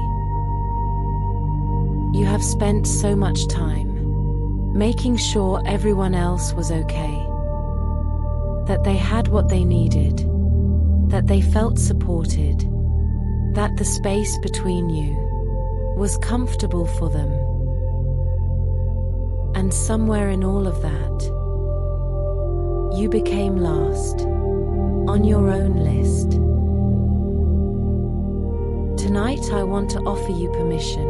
You have spent so much time making sure everyone else was okay, that they had what they needed, that they felt supported, that the space between you was comfortable for them. And somewhere in all of that, you became last on your own list. Tonight I want to offer you permission,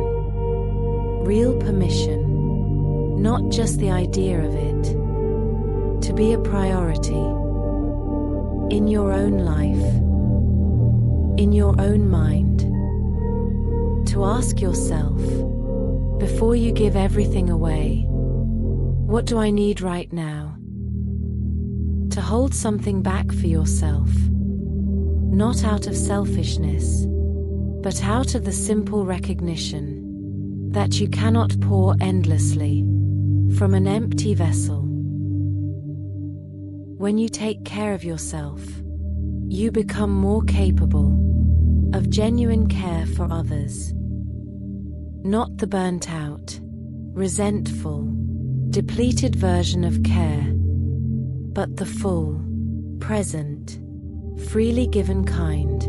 real permission, not just the idea of it, to be a priority in your own life, in your own mind, to ask yourself, before you give everything away, what do I need right now? To hold something back for yourself, not out of selfishness, but out of the simple recognition that you cannot pour endlessly from an empty vessel. When you take care of yourself, you become more capable of genuine care for others. Not the burnt out, resentful, depleted version of care, but the full, present, freely given kind.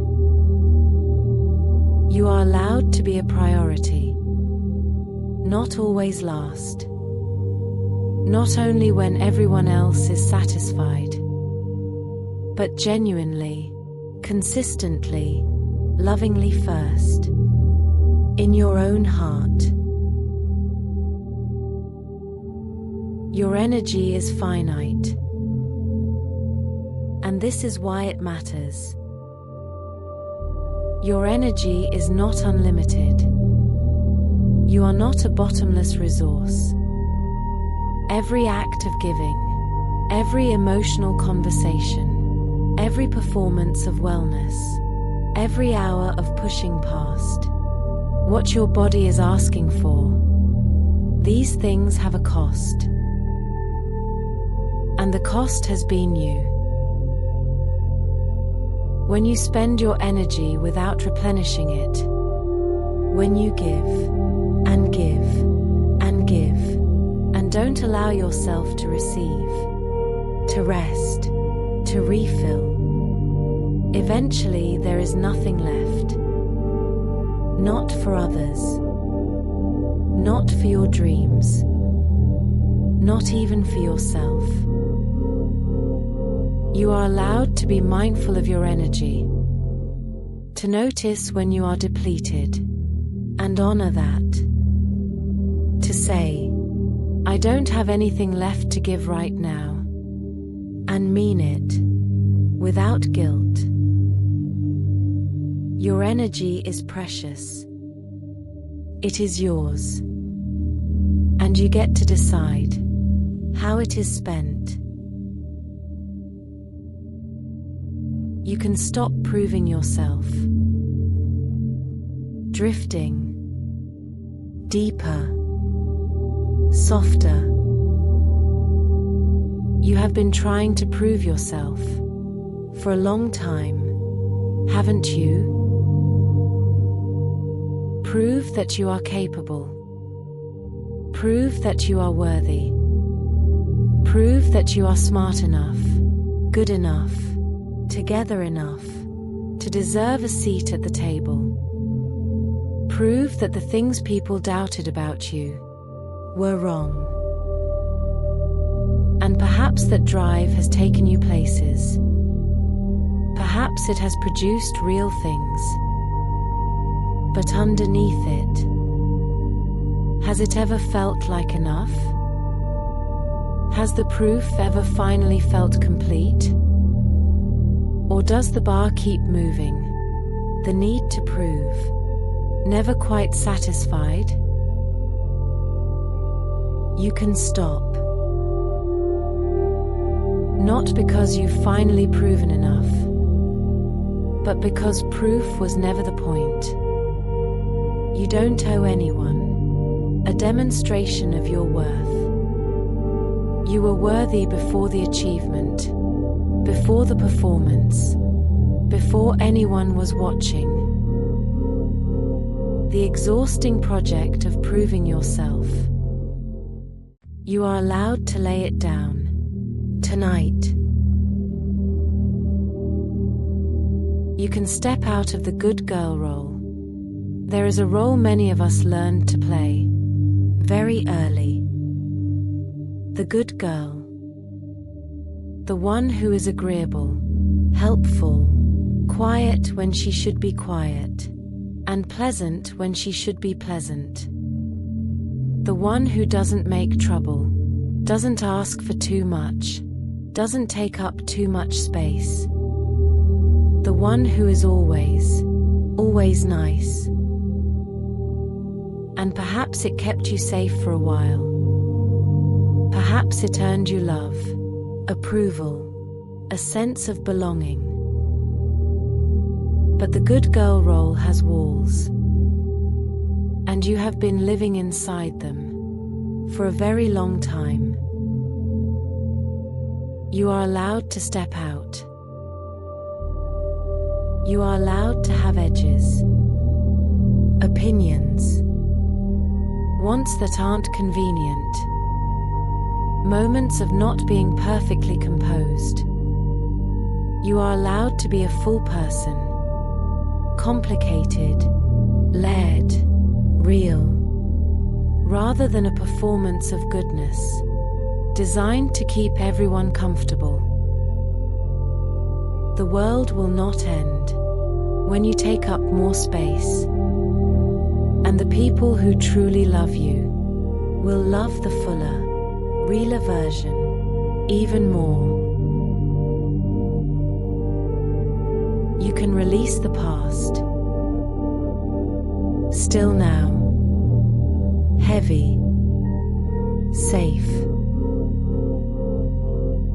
You are allowed to be a priority, not always last. Not only when everyone else is satisfied, but genuinely, consistently, lovingly first, in your own heart. Your energy is finite, and this is why it matters. Your energy is not unlimited. You are not a bottomless resource. Every act of giving, every emotional conversation, every performance of wellness, every hour of pushing past what your body is asking for, these things have a cost. And the cost has been you. When you spend your energy without replenishing it, when you give, and give, and give, and don't allow yourself to receive, to rest, to refill, eventually there is nothing left. Not for others, not for your dreams, not even for yourself. You are allowed to be mindful of your energy, to notice when you are depleted, and honor that. To say, I don't have anything left to give right now, and mean it, without guilt. Your energy is precious. It is yours. And you get to decide how it is spent. You can stop proving yourself, drifting deeper, softer. You have been trying to prove yourself for a long time, haven't you? Prove that you are capable. Prove that you are worthy. Prove that you are smart enough, good enough, together enough to deserve a seat at the table. Prove that the things people doubted about you were wrong. And perhaps that drive has taken you places. Perhaps it has produced real things. But underneath it, has it ever felt like enough? Has the proof ever finally felt complete? Or does the bar keep moving? The need to prove, never quite satisfied? You can stop. Not because you've finally proven enough, but because proof was never the point. You don't owe anyone a demonstration of your worth. You were worthy before the achievement, before the performance, before anyone was watching. The exhausting project of proving yourself. You are allowed to lay it down. Tonight, you can step out of the good girl role. There is a role many of us learned to play very early. The good girl. The one who is agreeable, helpful, quiet when she should be quiet, and pleasant when she should be pleasant. The one who doesn't make trouble, doesn't ask for too much, doesn't take up too much space. The one who is always nice. And perhaps it kept you safe for a while. Perhaps it earned you love, approval, a sense of belonging. But the good girl role has walls, and you have been living inside them for a very long time. You are allowed to step out. You are allowed to have edges, opinions, wants that aren't convenient, moments of not being perfectly composed. You are allowed to be a full person, complicated, layered, real, rather than a performance of goodness, designed to keep everyone comfortable. The world will not end when you take up more space, and the people who truly love you will love the fuller, realer version even more. You can release the past. Still now. Heavy. Safe.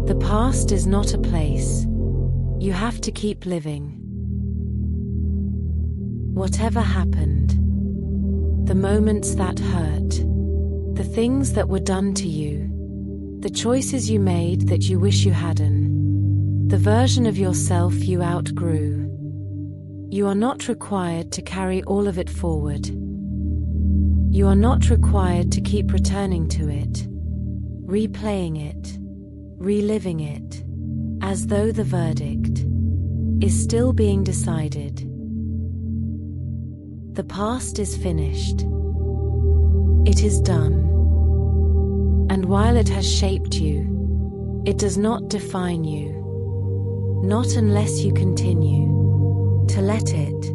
The past is not a place you have to keep living. Whatever happened, the moments that hurt, the things that were done to you, the choices you made that you wish you hadn't, the version of yourself you outgrew. You are not required to carry all of it forward. You are not required to keep returning to it, replaying it, reliving it, as though the verdict is still being decided. The past is finished. It is done. And while it has shaped you, it does not define you. Not unless you continue to let it.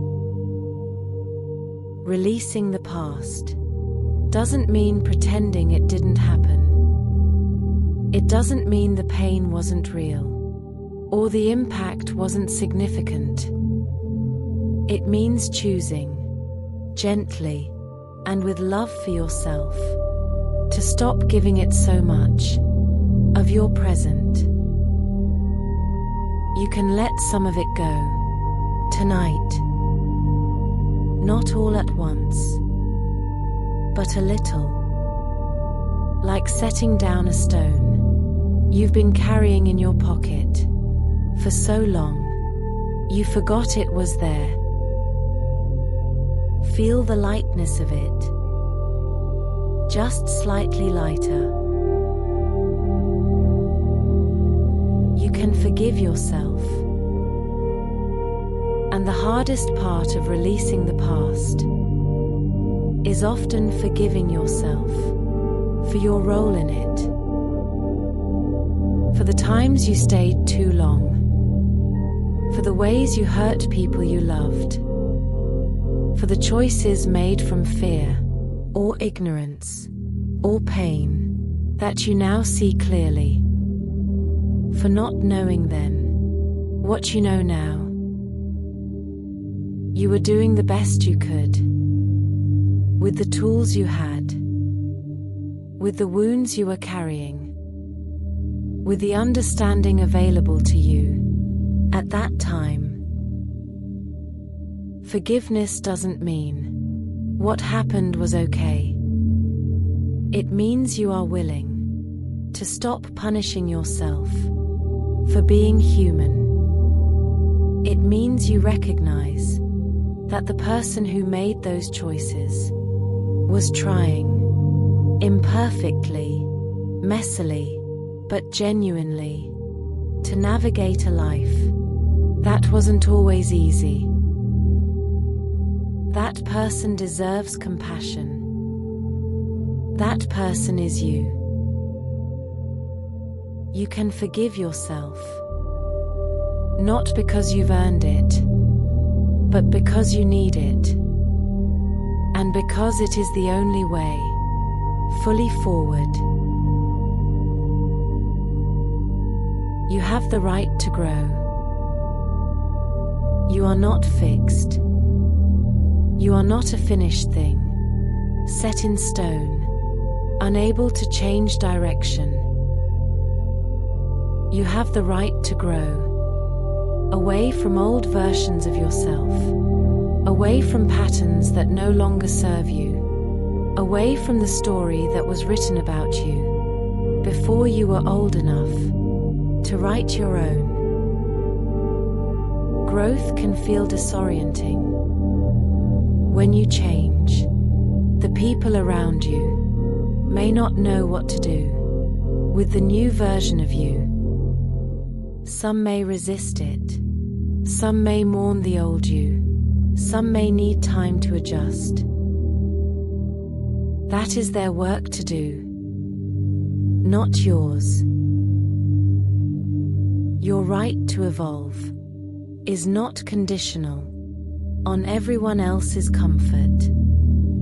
Releasing the past doesn't mean pretending it didn't happen. It doesn't mean the pain wasn't real, or the impact wasn't significant. It means choosing, gently and with love for yourself, to to stop giving it so much of your present. You can let some of it go tonight. Not all at once, but a little. Like setting down a stone you've been carrying in your pocket for so long, you forgot it was there. Feel the lightness of it, just slightly lighter. You can forgive yourself. And the hardest part of releasing the past is often forgiving yourself for your role in it. For the times you stayed too long, for the ways you hurt people you loved, for the choices made from fear or ignorance or pain that you now see clearly, for not knowing then what you know now. You were doing the best you could, with the tools you had, with the wounds you were carrying, with the understanding available to you at that time. Forgiveness doesn't mean what happened was okay. It means you are willing to stop punishing yourself for being human. It means you recognize that the person who made those choices was trying, imperfectly, messily, but genuinely, to navigate a life that wasn't always easy. That person deserves compassion. That person is you. You can forgive yourself, not because you've earned it, but because you need it, and because it is the only way fully forward. You have the right to grow. You are not fixed. You are not a finished thing, set in stone, unable to change direction. You have the right to grow, away from old versions of yourself, away from patterns that no longer serve you, away from the story that was written about you before you were old enough to write your own. Growth can feel disorienting. When you change, the people around you may not know what to do with the new version of you. Some may resist it. Some may mourn the old you. Some may need time to adjust. That is their work to do, not yours. Your right to evolve is not conditional on everyone else's comfort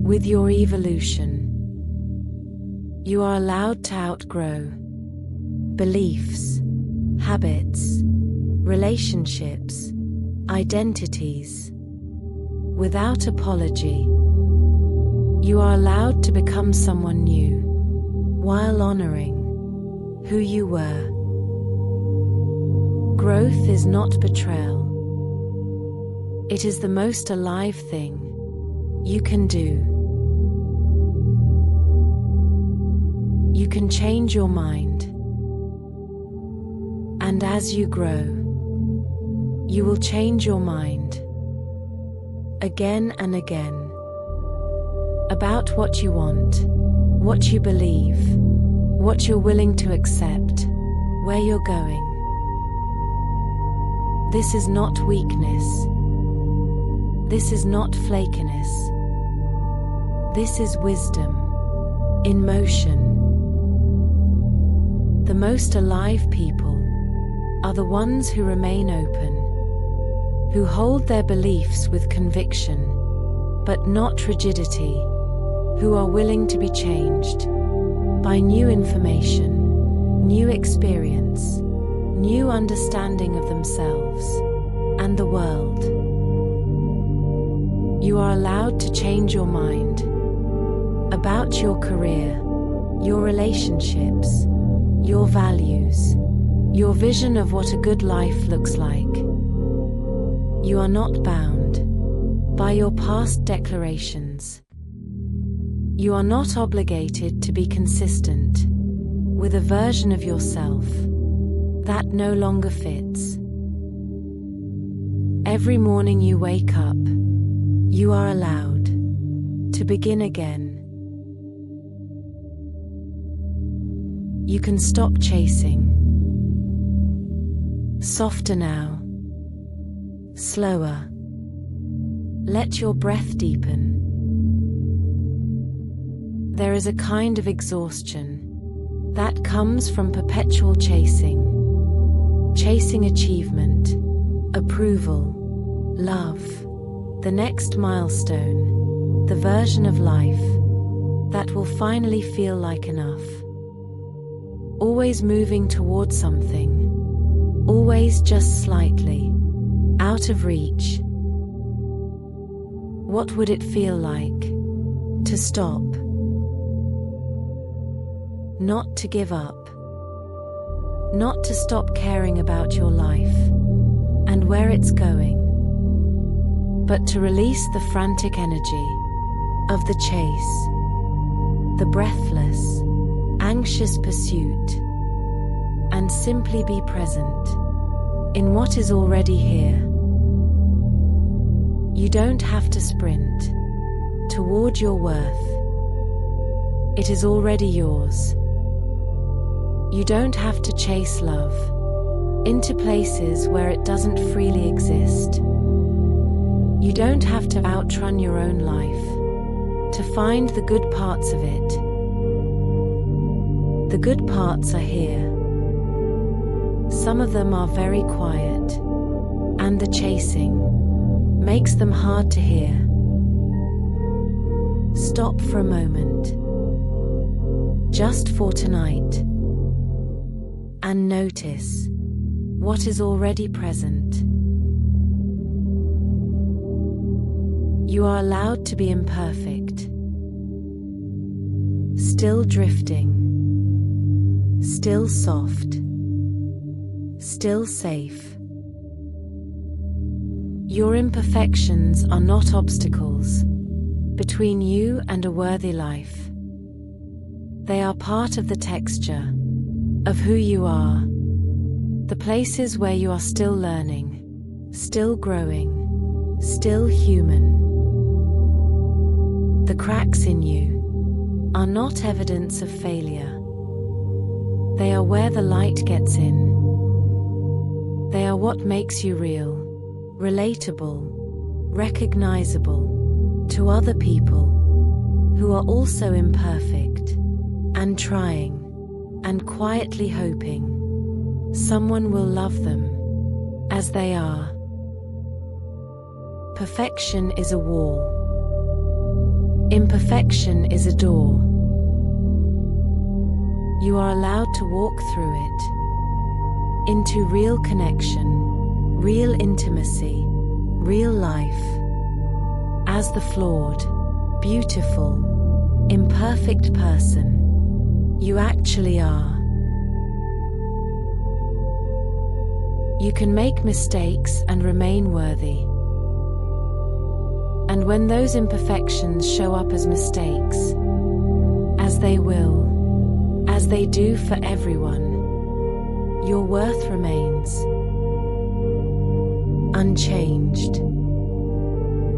with your evolution. You are allowed to outgrow beliefs, habits, relationships, identities without apology. You are allowed to become someone new while honoring who you were. Growth is not betrayal. It is the most alive thing you can do. You can change your mind. And as you grow, you will change your mind again and again about what you want, what you believe, what you're willing to accept, where you're going. This is not weakness. This is not flakiness. This is wisdom in motion. The most alive people are the ones who remain open, who hold their beliefs with conviction, but not rigidity, who are willing to be changed by new information, new experience, new understanding of themselves and the world. You are allowed to change your mind about your career, your relationships, your values, your vision of what a good life looks like. You are not bound by your past declarations. You are not obligated to be consistent with a version of yourself that no longer fits. Every morning you wake up, you are allowed to begin again. You can stop chasing. Softer now. Slower. Let your breath deepen. There is a kind of exhaustion that comes from perpetual chasing. Chasing achievement, approval, love, the next milestone, the version of life that will finally feel like enough. Always moving towards something, always just slightly out of reach. What would it feel like to stop? Not to give up. Not to stop caring about your life and where it's going, but to release the frantic energy of the chase, the breathless, anxious pursuit, and simply be present in what is already here. You don't have to sprint toward your worth. It is already yours. You don't have to chase love into places where it doesn't freely exist. You don't have to outrun your own life to find the good parts of it. The good parts are here. Some of them are very quiet, and the chasing makes them hard to hear. Stop for a moment, just for tonight, and notice what is already present. You are allowed to be imperfect, still drifting, still soft, still safe. Your imperfections are not obstacles between you and a worthy life. They are part of the texture of who you are, the places where you are still learning, still growing, still human. The cracks in you are not evidence of failure. They are where the light gets in. They are what makes you real, relatable, recognizable to other people who are also imperfect and trying and quietly hoping someone will love them as they are. Perfection is a wall. Imperfection is a door. You are allowed to walk through it into real connection, real intimacy, real life, as the flawed, beautiful, imperfect person you actually are. You can make mistakes and remain worthy. And when those imperfections show up as mistakes, as they will, as they do for everyone, your worth remains unchanged,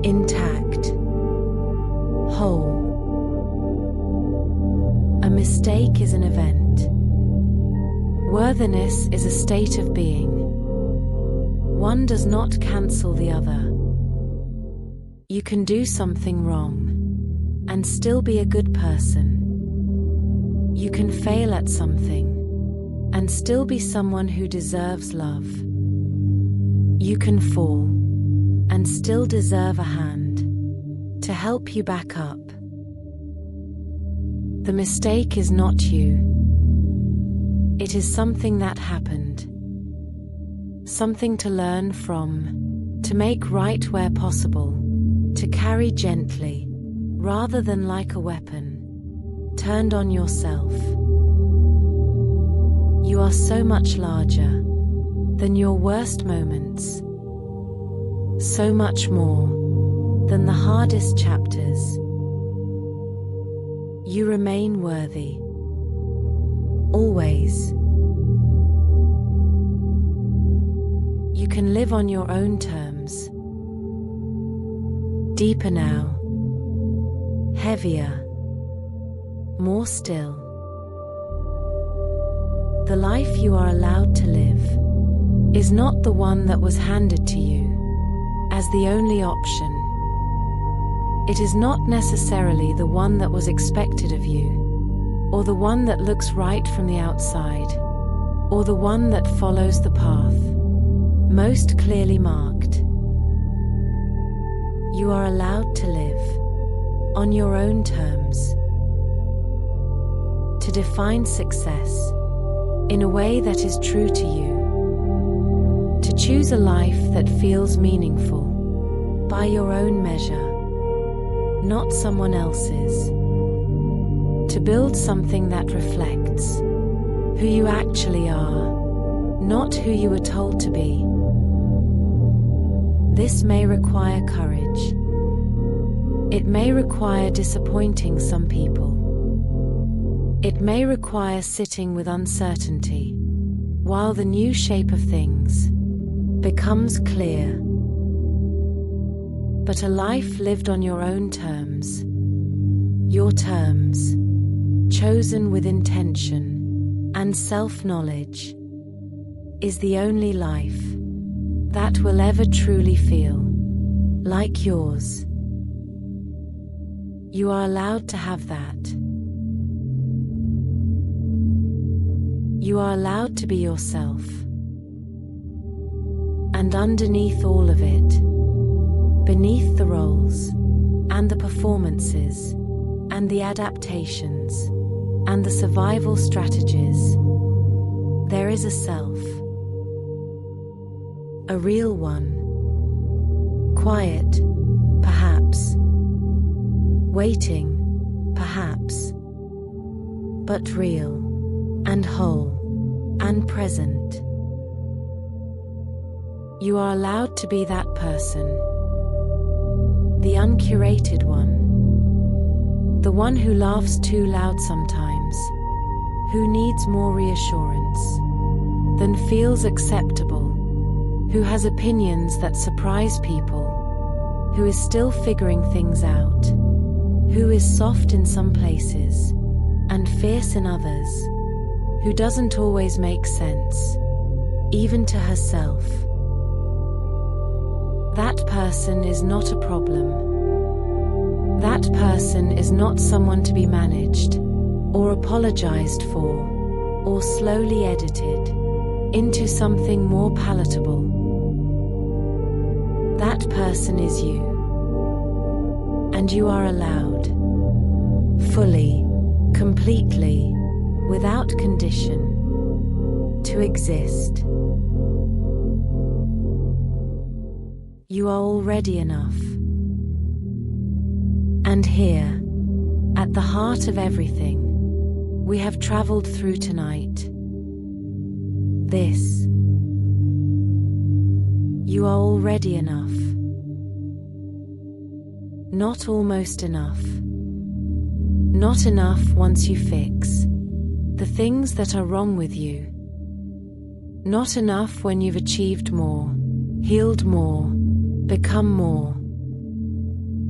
intact, whole. A mistake is an event. Worthiness is a state of being. One does not cancel the other. You can do something wrong and still be a good person. You can fail at something and still be someone who deserves love. You can fall and still deserve a hand to help you back up. The mistake is not you. It is something that happened. Something to learn from, to make right where possible, to carry gently, rather than like a weapon, turned on yourself. You are so much larger than your worst moments, so much more than the hardest chapters. You remain worthy, always. You can live on your own terms. Deeper now, heavier, more still. The life you are allowed to live is not the one that was handed to you as the only option. It is not necessarily the one that was expected of you, or the one that looks right from the outside, or the one that follows the path most clearly marked. You are allowed to live on your own terms, to define success in a way that is true to you, to choose a life that feels meaningful by your own measure, not someone else's, to build something that reflects who you actually are, not who you were told to be. This may require courage. It may require disappointing some people. It may require sitting with uncertainty while the new shape of things becomes clear. But a life lived on your own terms, your terms, chosen with intention and self-knowledge, is the only life that will ever truly feel like yours. You are allowed to have that. You are allowed to be yourself. And underneath all of it, beneath the roles and the performances and the adaptations and the survival strategies, there is a self. A real one. Quiet, perhaps. Waiting, perhaps. But real and whole and present. You are allowed to be that person. The uncurated one. The one who laughs too loud sometimes. Who needs more reassurance than feels acceptable. Who has opinions that surprise people, who is still figuring things out, who is soft in some places and fierce in others, who doesn't always make sense, even to herself. That person is not a problem. That person is not someone to be managed, or apologized for, or slowly edited into something more palatable. That person is you, and you are allowed, fully, completely, without condition, to exist. You are already enough. And here, at the heart of everything we have traveled through tonight, this. You are already enough. Not almost enough. Not enough once you fix the things that are wrong with you. Not enough when you've achieved more, healed more, become more.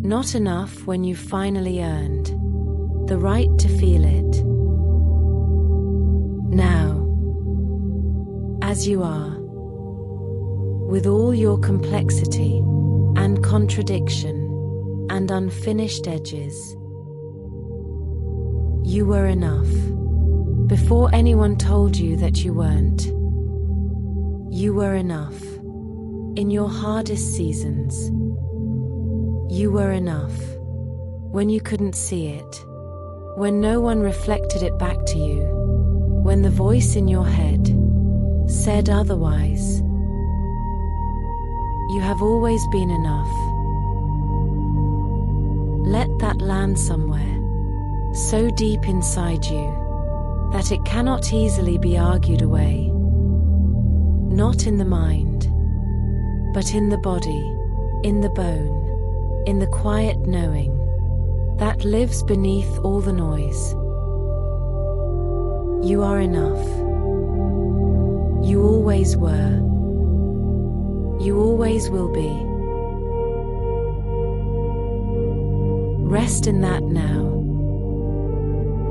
Not enough when you've finally earned the right to feel it. Now, as you are, with all your complexity and contradiction and unfinished edges, you were enough before anyone told you that you weren't. You were enough in your hardest seasons. You were enough when you couldn't see it, when no one reflected it back to you, when the voice in your head said otherwise. You have always been enough. Let that land somewhere. so deep inside you that it cannot easily be argued away. Not in the mind, but in the body, in the bone, in the quiet knowing that lives beneath all the noise. You are enough. You always were. You always will be. Rest in that now.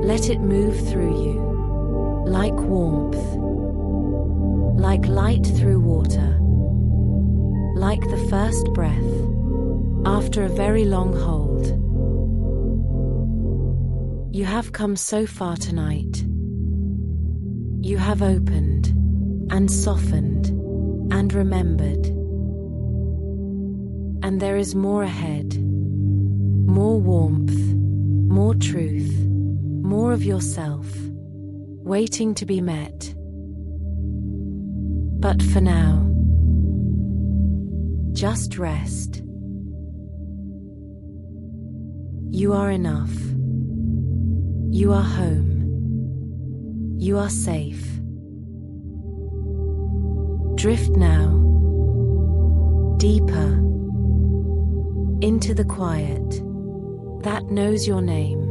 Let it move through you, like warmth, like light through water, like the first breath after a very long hold. You have come so far tonight. You have opened and softened and remembered. And there is more ahead. More warmth, more truth, more of yourself, waiting to be met. But for now, just rest. You are enough. You are home. You are safe. Drift now, deeper, into the quiet that knows your name.